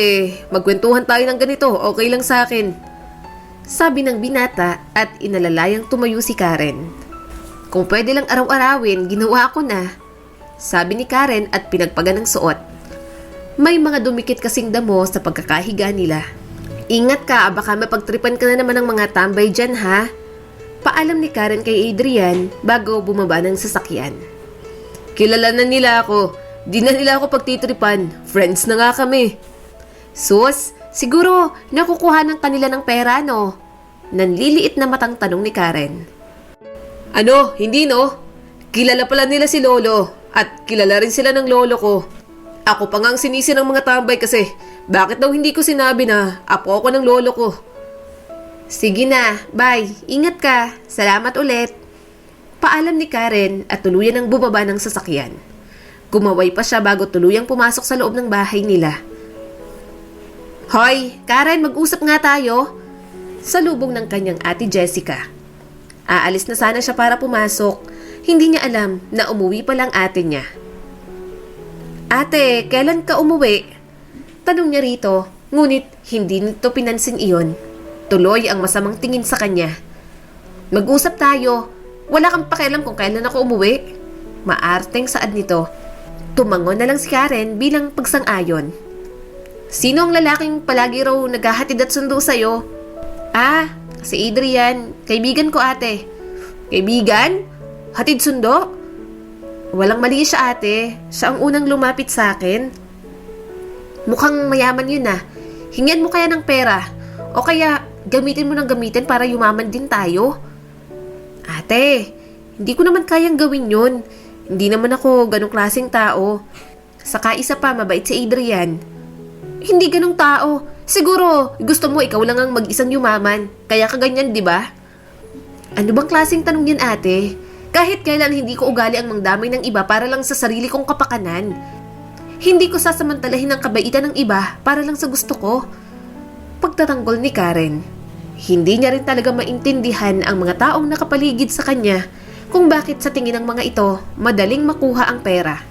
[SPEAKER 1] magkwentuhan tayo ng ganito, okay lang sa akin. Sabi ng binata at inalalayang tumayo si Karen. Kung pwede lang araw-arawin, ginawa ko na. Sabi ni Karen at pinagpagan ng suot. May mga dumikit kasing damo sa pagkakahiga nila. Ingat ka, baka mapagtripan ka na naman ng mga tambay dyan ha. Paalam ni Karen kay Adrian bago bumaba ng sasakyan. Kilala na nila ako. Di na nila ako pagtitripan. Friends na nga kami. Sus, siguro nakukuha ng kanila ng pera, no? Nanliliit na matang tanong ni Karen. Ano, hindi no? Kilala pala nila si Lolo at kilala rin sila ng lolo ko. Ako pa nga ang sinisi ng mga tambay kasi bakit daw hindi ko sinabi na apo ako ng lolo ko? Sige na, bye. Ingat ka. Salamat ulit. Paalam ni Karen at tuluyan ang bumaba ng sasakyan. Gumaway pa siya bago tuluyang pumasok sa loob ng bahay nila. Hoy, Karen, mag-usap nga tayo. Salubong ng kanyang ate Jessica. Aalis na sana siya para pumasok. Hindi niya alam na umuwi pa lang ate niya. Ate, kailan ka umuwi? Tanong niya rito, ngunit hindi nito pinansin iyon. Tuloy ang masamang tingin sa kanya. Mag-usap tayo. Wala kang pakialam kung kailan ako umuwi. Maarteng saad nito. Tumango na lang si Karen bilang pagsang-ayon. Sino ang lalaking palagi raw naghahatid at sundo sa'yo? Si Adrian. Kaibigan ko ate. Kaibigan? Hatid sundo? Walang mali siya ate. Siya ang unang lumapit sa akin. Mukhang mayaman yun Hingian mo kaya ng pera. O kaya gamitin mo ng gamitin para yumaman din tayo. Ate, hindi ko naman kayang gawin yun. Hindi naman ako ganong klaseng tao. Saka isa pa, mabait si Adrian. Hindi ganong tao. Siguro, gusto mo ikaw lang ang mag-isang yumaman. Kaya ka ganyan, di ba? Ano bang klaseng tanong yan, ate? Kahit kailan hindi ko ugali ang mangdamay ng iba para lang sa sarili kong kapakanan. Hindi ko sasamantalahin ang kabaitan ng iba para lang sa gusto ko. Pagtatanggol ni Karen, hindi niya rin talaga maintindihan ang mga taong nakapaligid sa kanya kung bakit sa tingin ng mga ito madaling makuha ang pera.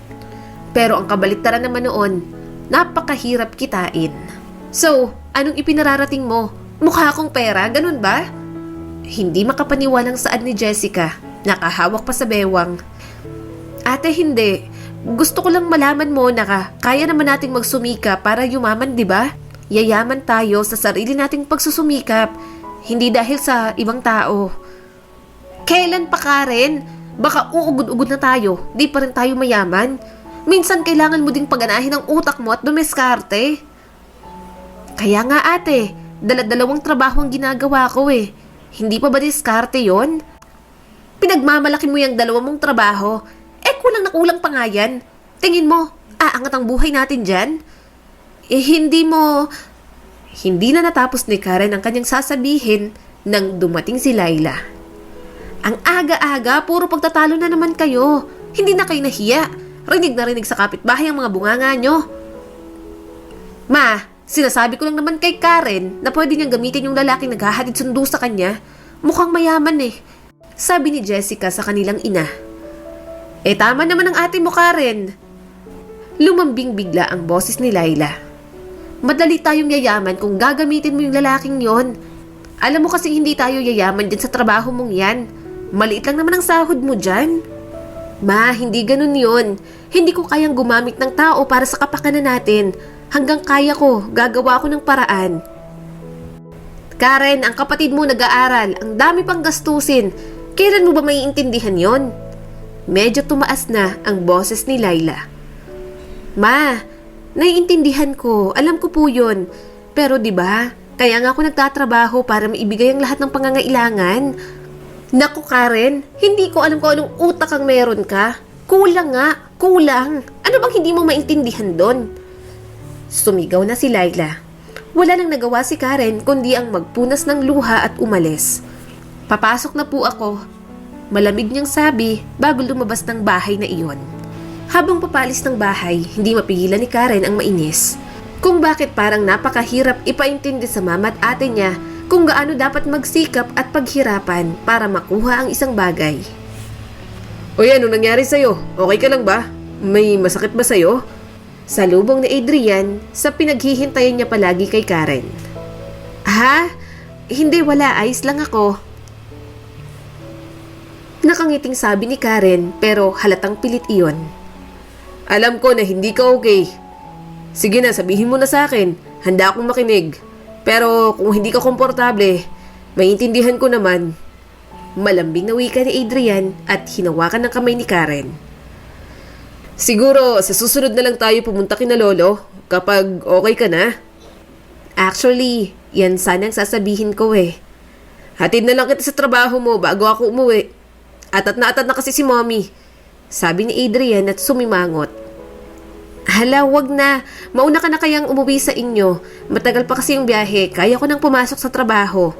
[SPEAKER 1] Pero ang kabaliktaran naman noon, napakahirap kitain. So, anong ipinararating mo? Mukha akong pera, ganun ba? Hindi makapaniwalang saad ni Jessica, nakahawak pa sa bewang. Ate, hindi. Gusto ko lang malaman mo na kaya naman nating magsumika para yumaman, di ba? Yayaman tayo sa sarili nating pagsusumikap, hindi dahil sa ibang tao. Kailan pa, Karen? Baka uugod-ugod na tayo, di pa rin tayo mayaman. Minsan kailangan mo ding paganahin ang utak mo at dumiskarte. Kaya nga ate, dalawang trabaho ang ginagawa ko eh. Hindi pa ba diskarte yon? Pinagmamalaki mo yung dalawa mong trabaho, kulang na kulang pa nga yan. Tingin mo, aangat ang buhay natin dyan? Hindi na natapos ni Karen ang kanyang sasabihin nang dumating si Laila. Ang aga-aga, puro pagtatalo na naman kayo. Hindi na kayo nahiya. Rinig na rinig sa kapitbahay ang mga bunganga nyo. Ma, sinasabi ko lang naman kay Karen na pwede niyang gamitin yung lalaking naghahatid sundo sa kanya. Mukhang mayaman eh, sabi ni Jessica sa kanilang ina. Tama naman ang ate mo, Karen. Lumambing bigla ang boses ni Laila. Madali tayong yayaman kung gagamitin mo yung lalaking yon. Alam mo kasi hindi tayo yayaman dyan sa trabaho mong yan. Maliit lang naman ang sahod mo dyan. Ma, hindi ganun yon. Hindi ko kayang gumamit ng tao para sa kapakanan natin. Hanggang kaya ko, gagawa ko ng paraan. Karen, ang kapatid mo nag-aaral. Ang dami pang gastusin. Kailan mo ba maiintindihan yon? Medyo tumaas na ang boses ni Laila. Ma, naiintindihan ko. Alam ko po yun. Pero 'di ba? Kaya nga ako nagtatrabaho para maibigay ang lahat ng pangangailangan. Naku Karen, hindi ko alam kung anong utak ang meron ka. Kulang nga, kulang. Ano bang hindi mo maintindihan doon? Sumigaw na si Laila. Wala nang nagawa si Karen kundi ang magpunas ng luha at umalis. Papasok na po ako. Malamig niyang sabi bago lumabas ng bahay na iyon. Habang papalis ng bahay, hindi mapigilan ni Karen ang mainis. Kung bakit parang napakahirap ipaintindi sa mama at ate niya kung gaano dapat magsikap at paghirapan para makuha ang isang bagay. Oy, anong nangyari sa'yo? Okay ka lang ba? May masakit ba sa'yo? Salubong ni Adrian sa pinaghihintayan niya palagi kay Karen. Ha? Hindi, wala. Ayos lang ako. Nakangiting sabi ni Karen pero halatang pilit iyon. Alam ko na hindi ka okay. Sige na, sabihin mo na sa akin. Handa akong makinig. Pero kung hindi ka komportable, maintindihan ko naman. Malambing na wika ni Adrian at hinawakan ng kamay ni Karen. Siguro sa susunod na lang tayo pumunta kina Lolo kapag okay ka na. Actually, yan sana ang sasabihin ko eh. Hatid na lang kita sa trabaho mo bago ako umuwi. Atat na kasi si Mommy, sabi ni Adrian at sumimangot. Hala, wag na. Mauna ka na kayang umuwi sa inyo. Matagal pa kasi yung biyahe. Kaya ko nang pumasok sa trabaho.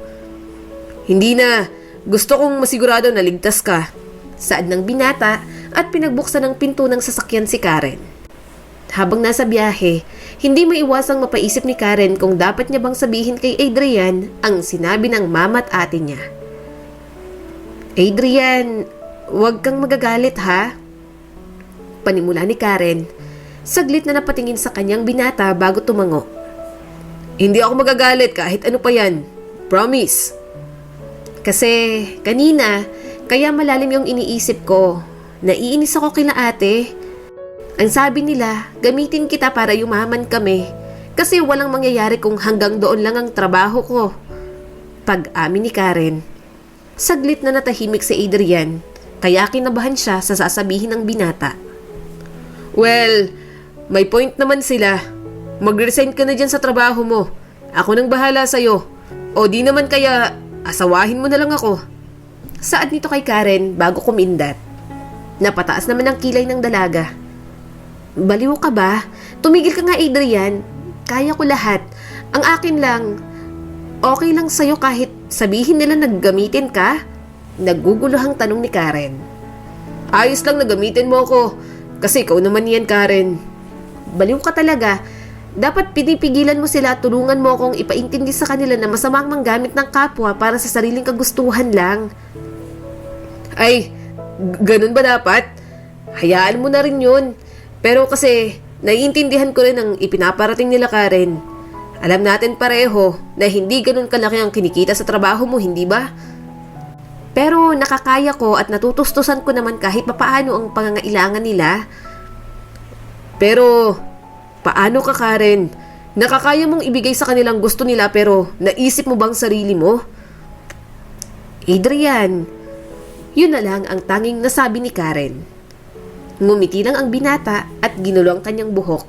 [SPEAKER 1] Hindi na. Gusto kong masigurado na ligtas ka. Saad ng binata at pinagbuksan ng pinto ng sasakyan si Karen. Habang nasa biyahe, hindi maiwasang mapaisip ni Karen kung dapat niya bang sabihin kay Adrian ang sinabi ng mama at ate niya. Adrian, huwag kang magagalit ha? Panimula ni Karen. Saglit na napatingin sa kanyang binata bago tumango. Hindi ako magagalit kahit ano pa yan. Promise. Kasi kanina, kaya malalim yung iniisip ko. Naiinis ako kina ate. Ang sabi nila, gamitin kita para yumaman kami. Kasi walang mangyayari kung hanggang doon lang ang trabaho ko. Pag-amin ni Karen. Saglit na natahimik si Adrian, kaya kinabahan siya sa sasabihin ng binata. Well, may point naman sila. Mag-resign ka na dyan sa trabaho mo. Ako nang bahala sa'yo. O di naman kaya asawahin mo na lang ako. Saad nito kay Karen bago kumindat. Napataas naman ang kilay ng dalaga. Baliw ka ba? Tumigil ka nga, Adrian. Kaya ko lahat. Ang akin lang, okay lang sa'yo kahit sabihin nila naggamitin ka? Naguguluhang tanong ni Karen. Ayos lang na gamitin mo ako. Kasi ikaw naman yan, Karen. Baliw ka talaga. Dapat pinipigilan mo sila at tulungan mo akong ipaintindi sa kanila na masamang manggamit ng kapwa para sa sariling kagustuhan lang. Ay, ganun ba dapat? Hayaan mo na rin yun. Pero kasi, naiintindihan ko rin ang ipinaparating nila, Karen. Alam natin pareho na hindi ganun kalaki ang kinikita sa trabaho mo, hindi ba? Pero nakakaya ko at natutustusan ko naman kahit papaano ang pangangailangan nila. Pero, paano ka, Karen? Nakakaya mong ibigay sa kanilang gusto nila pero naisip mo bang sarili mo? Adrian, yun na lang ang tanging nasabi ni Karen. Ngumiti lang ang binata at ginulo ang kanyang buhok.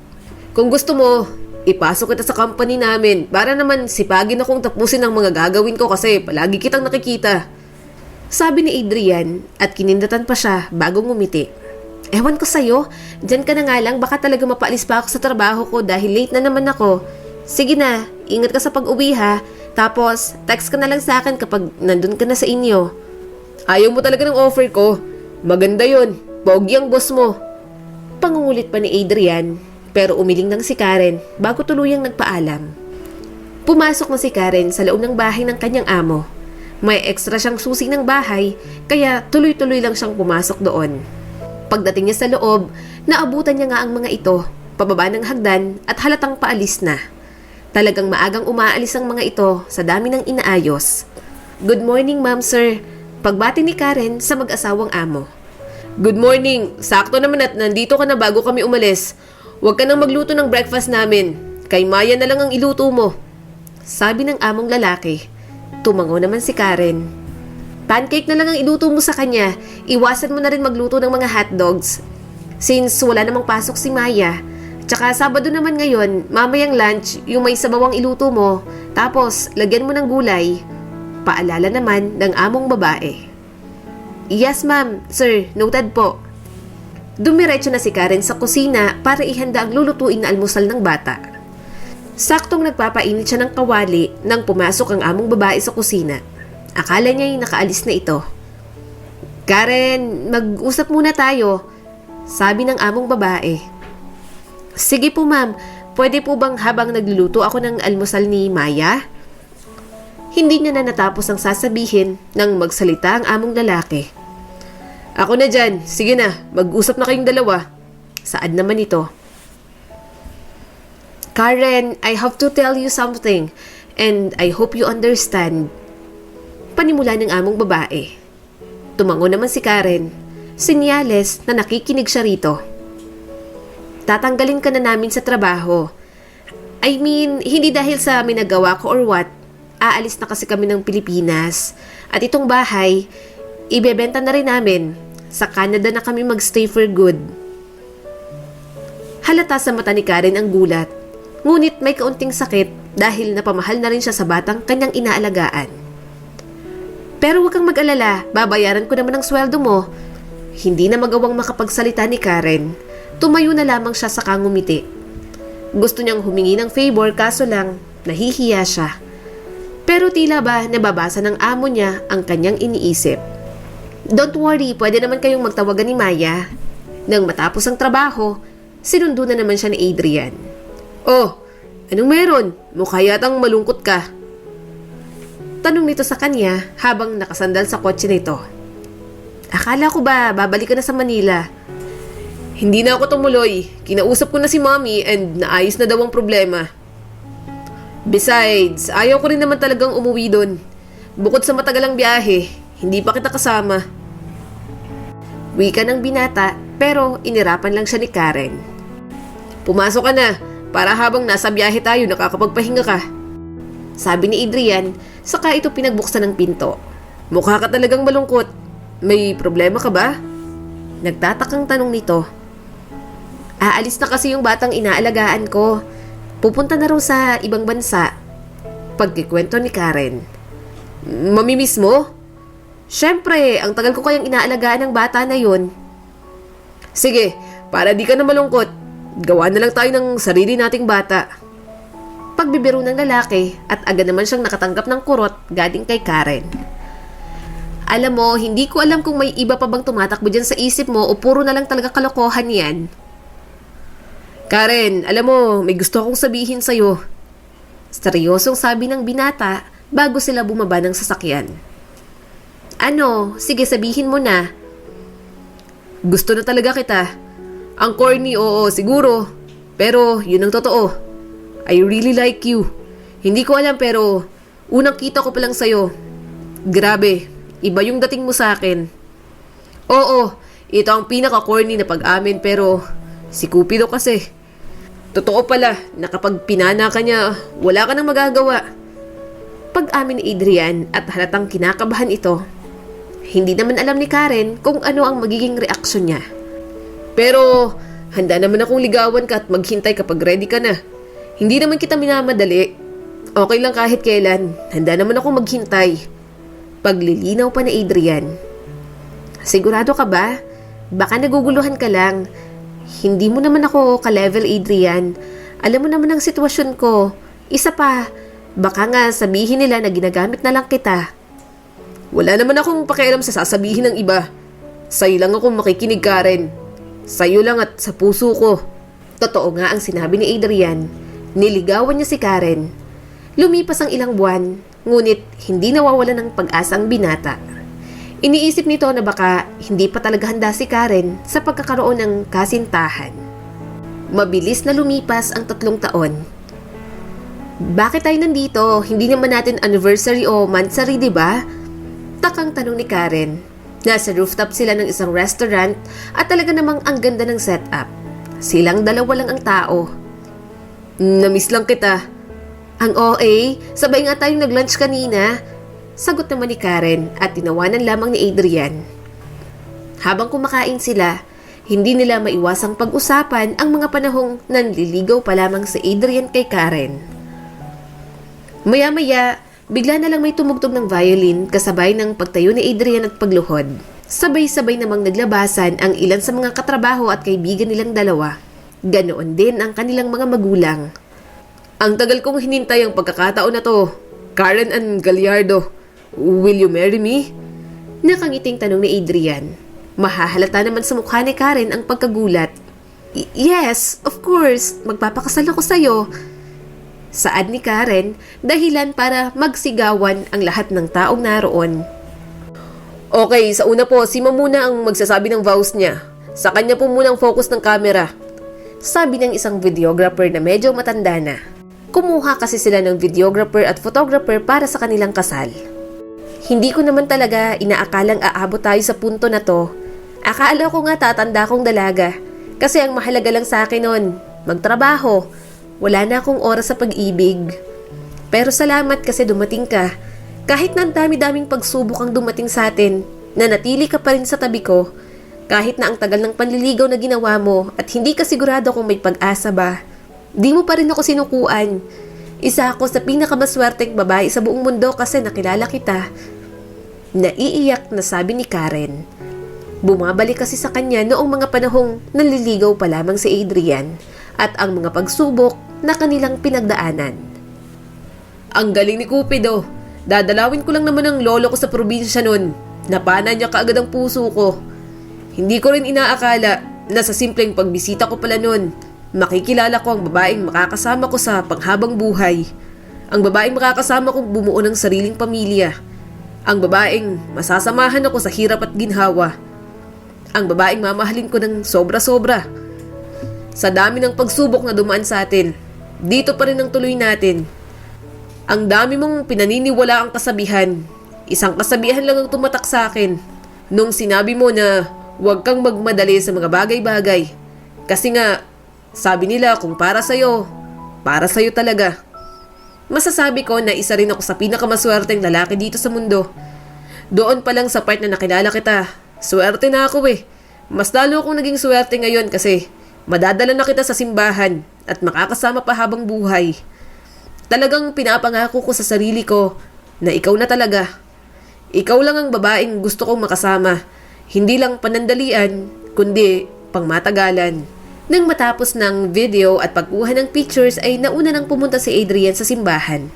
[SPEAKER 1] Kung gusto mo, ipasok kita sa company namin para naman sipagin akong tapusin ang mga gagawin ko kasi palagi kitang nakikita. Sabi ni Adrian at kinindatan pa siya bago ngumiti. Ewan ko sa'yo, dyan ka na nga lang, baka talaga mapaalis pa ako sa trabaho ko dahil late na naman ako. Sige na, ingat ka sa pag-uwi ha. Tapos, text ka na lang sa akin kapag nandun ka na sa inyo. Ayaw mo talaga ng offer ko. Maganda yun. Pogi ang boss mo. Pangungulit pa ni Adrian, pero umiling lang si Karen bago tuluyang nagpaalam. Pumasok na si Karen sa loob ng bahay ng kanyang amo. May extra siyang susi ng bahay, kaya tuloy-tuloy lang siyang pumasok doon. Pagdating niya sa loob, naabutan niya nga ang mga ito, pababa ng hagdan at halatang paalis na. Talagang maagang umaalis ang mga ito sa dami ng inaayos. Good morning, ma'am, sir. Pagbati ni Karen sa mag-asawang amo. Good morning. Sakto naman at nandito ka na bago kami umalis. Huwag ka nang magluto ng breakfast namin. Kay Maya na lang ang iluto mo. Sabi ng among lalaki. Tumango naman si Karen. Pancake na lang ang iluto mo sa kanya. Iwasan mo na rin magluto ng mga hotdogs. Since wala namang pasok si Maya. Tsaka Sabado naman ngayon, mamayang lunch, yung may sabawang iluto mo. Tapos, lagyan mo ng gulay. Paalala naman ng among babae. Yes ma'am, sir, noted po. Dumiretso na si Karen sa kusina para ihanda ang lulutuin na almusal ng bata. Saktong nagpapainit siya ng kawali nang pumasok ang among babae sa kusina. Akala niya'y nakaalis na ito. Karen, mag-usap muna tayo, sabi ng among babae. Sige po ma'am, pwede po bang habang nagluluto ako ng almusal ni Maya? Hindi niya na natapos ang sasabihin nang magsalita ang among lalaki. Ako na dyan, sige na, mag-usap na kayong dalawa. Saad naman ito. Karen, I have to tell you something and I hope you understand. Panimula ng among babae. Tumango naman si Karen. Sinyales na nakikinig siya rito. Tatanggalin ka na namin sa trabaho. I mean, hindi dahil sa minagawa ko or what. Aalis na kasi kami ng Pilipinas. At itong bahay, ibebenta na rin namin. Sa Canada na kami magstay for good. Halata sa mata ni Karen ang gulat. Ngunit may kaunting sakit dahil napamahal na rin siya sa batang kanyang inaalagaan. Pero huwag kang mag-alala, babayaran ko naman ang sweldo mo. Hindi na magawang makapagsalita ni Karen. Tumayo na lamang siya sa kangumiti. Gusto niyang humingi ng favor kaso lang, nahihiya siya. Pero tila ba nababasa ng amo niya ang kanyang iniisip. Don't worry, pwede naman kayong magtawagan ni Maya. Nang matapos ang trabaho, sinundo na naman siya ni Adrian. Oh, anong meron? Mukha yatang malungkot ka. Tanong nito sa kanya habang nakasandal sa kotse nito. Akala ko ba babalik ka na sa Manila? Hindi na ako tumuloy. Kinausap ko na si Mommy and naayos na daw ang problema. Besides, ayaw ko rin naman talagang umuwi doon. Bukod sa matagalang biyahe, hindi pa kita kasama. Wika ng binata, pero inirapan lang siya ni Karen. Pumasok ka na, para habang nasa biyahe tayo nakakapagpahinga ka. Sabi ni Adrian, saka ito pinagbuksan ng pinto. Mukha ka talagang malungkot. May problema ka ba? Nagtatakang tanong nito. Aalis na kasi yung batang inaalagaan ko. Pupunta na raw sa ibang bansa. Pagkikwento ni Karen. Mamimiss mo? Siyempre, ang tagal ko kayang inaalagaan ng bata na yun. Sige, para di ka na malungkot, gawa na lang tayo ng sarili nating bata. Pagbibiro ng lalaki at agad naman siyang nakatanggap ng kurot galing kay Karen. Alam mo, hindi ko alam kung may iba pa bang tumatakbo dyan sa isip mo o puro na lang talaga kalokohan yan. Karen, alam mo, may gusto akong sabihin sa'yo. Seryosong sabi ng binata bago sila bumaba ng sasakyan. Ano? Sige, sabihin mo na. Gusto na talaga kita. Ang corny, oo, siguro. Pero, yun ang totoo. I really like you. Hindi ko alam pero, unang kita ko pa lang sa'yo. Grabe, iba yung dating mo sa akin. Oo, ito ang pinaka-corny na pag-amin pero, si Cupido kasi. Totoo pala na kapag pinana ka niya, wala ka nang magagawa. Pag-amin ni Adrian at halatang kinakabahan ito, hindi naman alam ni Karen kung ano ang magiging reaksyon niya. Pero, handa naman akong ligawan ka at maghintay kapag ready ka na. Hindi naman kita minamadali. Okay lang kahit kailan. Handa naman akong maghintay. Paglilinaw pa ni Adrian. Sigurado ka ba? Baka naguguluhan ka lang. Hindi mo naman ako ka-level, Adrian. Alam mo naman ang sitwasyon ko. Isa pa, baka nga sabihin nila na ginagamit na lang kita. Wala naman akong pakialam sa sasabihin ng iba. Sa'yo lang akong makikinig, Karen. Sa'yo lang at sa puso ko. Totoo nga ang sinabi ni Adrian. Niligawan niya si Karen. Lumipas ang ilang buwan, ngunit hindi nawawala ng pag-asa ang binata. Iniisip nito na baka hindi pa talaga handa si Karen sa pagkakaroon ng kasintahan. Mabilis na lumipas ang 3 taon. Bakit tayo nandito? Hindi naman natin anniversary o monthsary, di ba? Takang tanong ni Karen. Nasa rooftop sila ng isang restaurant at talaga namang ang ganda ng setup. Silang dalawa lang ang tao. Namiss lang kita. Ang OA, sabay nga tayong nag-lunch kanina. Sagot naman ni Karen at tinawanan lamang ni Adrian. Habang kumakain sila, hindi nila maiwasang pag-usapan ang mga panahong nanliligaw pa lamang si Adrian kay Karen. Maya-maya, bigla na lang may tumugtog ng violin kasabay ng pagtayo ni Adrian at pagluhod. Sabay-sabay namang naglabasan ang ilan sa mga katrabaho at kaibigan nilang dalawa. Ganoon din ang kanilang mga magulang. Ang tagal kong hinintay ang pagkakataon na to. Karen and Gallardo, will you marry me? Nakangiting tanong ni Adrian. Mahahalata naman sa mukha ni Karen ang pagkagulat. Yes, of course. Magpapakasal ako sa'yo. Saad ni Karen, dahilan para magsigawan ang lahat ng taong naroon. Okay, sa una po, si Ma'am muna ang magsasabi ng vows niya. Sa kanya po muna ang focus ng camera. Sabi ng isang videographer na medyo matanda na. Kumuha kasi sila ng videographer at photographer para sa kanilang kasal. Hindi ko naman talaga inaakalang aabot tayo sa punto na to. Akala ko nga tatanda kong dalaga. Kasi ang mahalaga lang sa akin nun, magtrabaho. Wala na akong oras sa pag-ibig. Pero salamat kasi dumating ka. Kahit na ang dami-daming pagsubok ang dumating sa atin, nanatili ka pa rin sa tabi ko. Kahit na ang tagal ng panliligaw na ginawa mo at hindi ka sigurado kung may pag-asa ba, di mo pa rin ako sinukuan. Isa ako sa pinakamaswerteng babae sa buong mundo kasi nakilala kita. Naiiyak na sabi ni Karen. Bumabalik kasi sa kanya noong mga panahong nanliligaw pa lamang si Adrian at ang mga pagsubok na kanilang pinagdaanan. Ang galing ni Cupido. Dadalawin ko lang naman ang lolo ko sa probinsya nun. Napana niya kaagad ang puso ko. Hindi ko rin inaakala na sa simpleng pagbisita ko pala nun, makikilala ko ang babaeng makakasama ko sa panghabang buhay. Ang babaeng makakasama kong bumuo ng sariling pamilya. Ang babaeng masasamahan ako sa hirap at ginhawa. Ang babaeng mamahalin ko ng sobra-sobra. Sa dami ng pagsubok na dumaan sa atin, dito pa rin ang tuloy natin. Ang dami mong pinaniniwala ang kasabihan. Isang kasabihan lang ang tumatak sa akin. Nung sinabi mo na huwag kang magmadali sa mga bagay-bagay. Kasi nga, sabi nila kung para sa'yo talaga. Masasabi ko na isa rin ako sa pinakamaswerteng lalaki dito sa mundo. Doon pa lang sa part na nakilala kita, swerte na ako eh. Mas lalo akong naging swerte ngayon kasi madadala na kita sa simbahan at makakasama pa habang buhay. Talagang pinapangako ko sa sarili ko na ikaw na talaga. Ikaw lang ang babaeng gusto kong makasama. Hindi lang panandalian, kundi pangmatagalan. Nang matapos ng video at pagkuha ng pictures ay nauna nang pumunta si Adrian sa simbahan.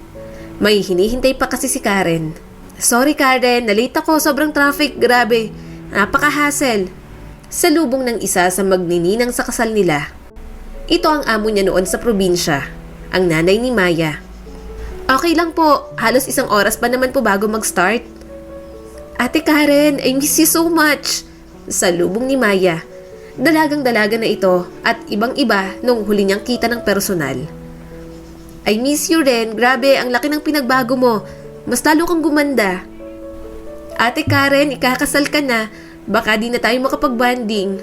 [SPEAKER 1] May hinihintay pa kasi si Karen. Sorry Karen, nalate ako, sobrang traffic, grabe. Napaka-hassle. Salubong ng isa sa magnininang sa kasal nila. Ito ang amo niya noon sa probinsya, ang nanay ni Maya. Okay lang po, halos 1 oras pa naman po bago mag-start. Ate Karen, I miss you so much. Salubong ni Maya. Dalagang-dalaga na ito at ibang-iba nung huli niyang kita ng personal. I miss you rin, grabe, ang laki ng pinagbago mo. Mas lalo kang gumanda. Ate Karen, ikakasal ka na. Baka di na tayo makapag-banding.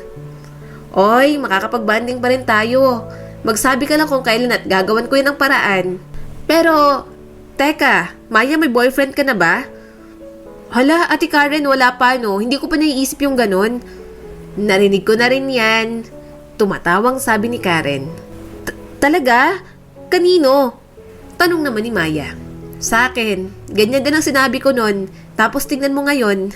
[SPEAKER 1] Oy, makakapag-banding pa rin tayo. Magsabi ka lang kung kailan at gagawan ko yan ng paraan. Pero, teka, Maya, may boyfriend ka na ba? Hala, Ate Karen, wala pa no. Hindi ko pa naiisip yung ganon. Narinig ko na rin yan. Tumatawang sabi ni Karen. Talaga? Kanino? Tanong naman ni Maya. Sa akin. Ganyan din ang sinabi ko nun. Tapos tingnan mo ngayon.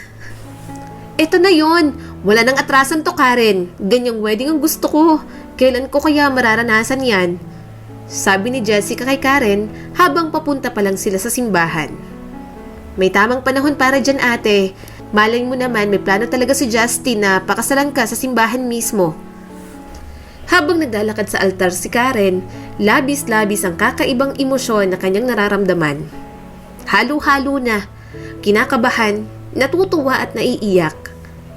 [SPEAKER 1] Eto na yon. Wala nang atrasan to, Karen. Ganyang wedding ang gusto ko. Kailan ko kaya mararanasan yan? Sabi ni Jessica kay Karen habang papunta pa lang sila sa simbahan. May tamang panahon para dyan, ate. Malay mo naman may plano talaga si Justin na pakasalan ka sa simbahan mismo. Habang naglalakad sa altar si Karen, labis-labis ang kakaibang emosyon na kanyang nararamdaman. Halo-halo na, kinakabahan, natutuwa at naiiyak.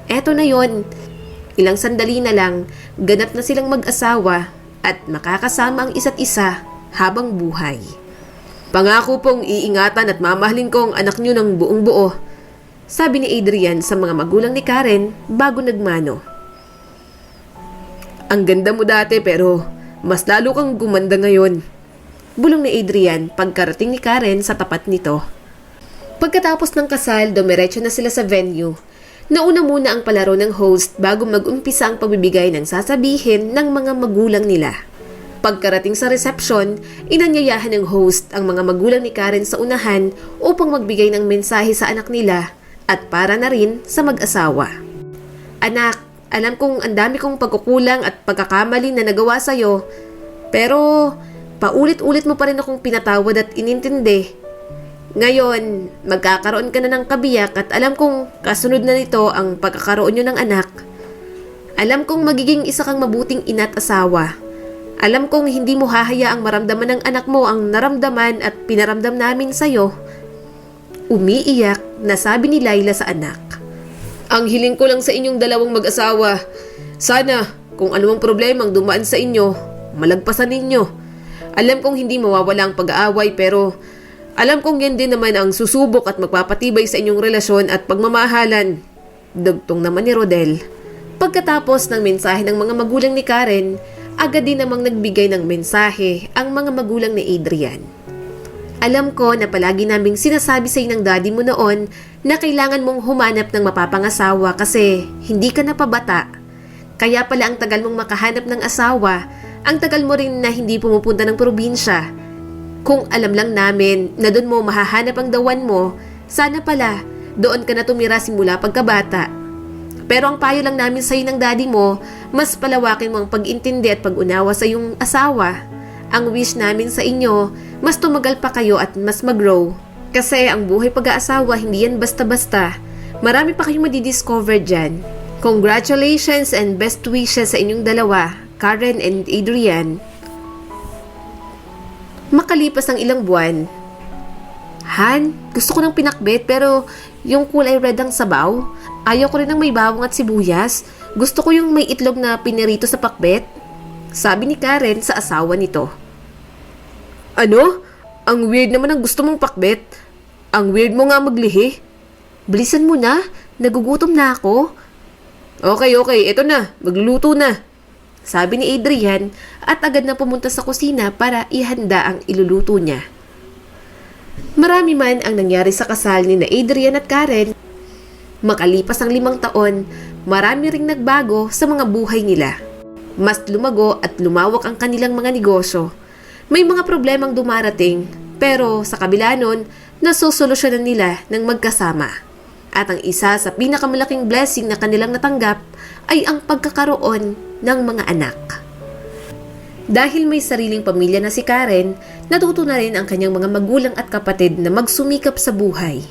[SPEAKER 1] Eto na yon. Ilang sandali na lang, ganap na silang mag-asawa at makakasama ang isa't isa habang buhay. Pangako pong iingatan at mamahalin ko ang anak niyo ng buong buo, sabi ni Adrian sa mga magulang ni Karen bago nagmano. Ang ganda mo dati pero mas lalo kang gumanda ngayon, bulong ni Adrian pagkarating ni Karen sa tapat nito. Pagkatapos ng kasal, dumiretso na sila sa venue. Nauna muna ang palaro ng host bago mag-umpisa ang pagbibigay ng sasabihin ng mga magulang nila. Pagkarating sa reception, inanyayahan ng host ang mga magulang ni Karen sa unahan upang magbigay ng mensahe sa anak nila at para na rin sa mag-asawa. Anak, alam kong ang dami kong pagkukulang at pagkakamali na nagawa sa'yo, pero paulit-ulit mo pa rin akong pinatawad at inintindi. Ngayon, magkakaroon ka na ng kabiyak at alam kong kasunod na nito ang pagkakaroon nyo ng anak. Alam kong magiging isa kang mabuting ina at asawa. Alam kong hindi mo hahayaang maramdaman ng anak mo ang naramdaman at pinaramdam namin sa'yo. Umiiyak na sabi ni Laila sa anak. Ang hiling ko lang sa inyong dalawang mag-asawa, sana kung anumang problemang dumaan sa inyo, malagpasan ninyo. Alam kong hindi mawawala ang pag-aaway pero alam kong yan din naman ang susubok at magpapatibay sa inyong relasyon at pagmamahalan. Dugtong naman ni Rodel. Pagkatapos ng mensahe ng mga magulang ni Karen, agad din namang nagbigay ng mensahe ang mga magulang ni Adrian. Alam ko na palagi naming sinasabi sa ng daddy mo noon na kailangan mong humanap ng mapapangasawa kasi hindi ka na pabata. Kaya pala ang tagal mong makahanap ng asawa, ang tagal mo rin na hindi pumupunta ng probinsya. Kung alam lang namin na doon mo mahahanap ang dawan mo, sana pala doon ka na tumira simula pagkabata. Pero ang payo lang namin sa'yo ng daddy mo, mas palawakin mo ang pag-intindi at pag-unawa sa iyong asawa. Ang wish namin sa inyo, mas tumagal pa kayo at mas mag-grow. Kasi ang buhay pag-aasawa, hindi yan basta-basta. Marami pa kayong madidiscover dyan. Congratulations and best wishes sa inyong dalawa, Karen and Adrian. Makalipas ang ilang buwan. Han, gusto ko ng pinakbet pero yung kulay red ang sabaw. Ayaw ko rin ng may bawang at sibuyas. Gusto ko yung may itlog na pinirito sa pakbet. Sabi ni Karen sa asawa nito. Ano? Ang weird naman ang gusto mong pakbet. Ang weird mo nga maglihi. Bilisan mo na. Nagugutom na ako. Okay. Ito na. Magluluto na. Sabi ni Adrian at agad na pumunta sa kusina para ihanda ang iluluto niya. Marami man ang nangyari sa kasal ni na Adrian at Karen. Makalipas ang 5 taon, marami ring nagbago sa mga buhay nila. Mas lumago at lumawak ang kanilang mga negosyo. May mga problemang dumarating, Pero sa kabila nun, nasosolusyonan nila ng magkasama. At ang isa sa pinakamalaking blessing na kanilang natanggap ay ang pagkakaroon ng mga anak. Dahil may sariling pamilya na si Karen, natuto na rin ang kanyang mga magulang at kapatid na magsumikap sa buhay.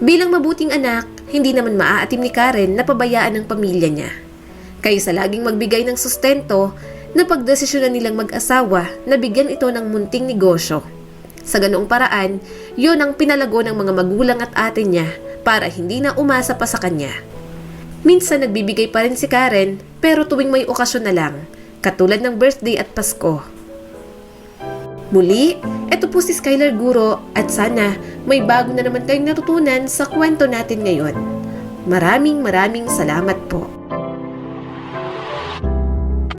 [SPEAKER 1] Bilang mabuting anak, hindi naman maaatim ni Karen na pabayaan ang pamilya niya. Kaya sa laging magbigay ng sustento, napagdesisyonan nilang mag-asawa na bigyan ito ng munting negosyo. Sa ganoong paraan, yon ang pinalago ng mga magulang at ate niya para hindi na umasa pa sa kanya. Minsan nagbibigay pa rin si Karen pero tuwing may okasyon na lang, katulad ng birthday at Pasko. Muli, ito po si Skylar Guro at sana may bago na naman kayong natutunan sa kwento natin ngayon. Maraming salamat po.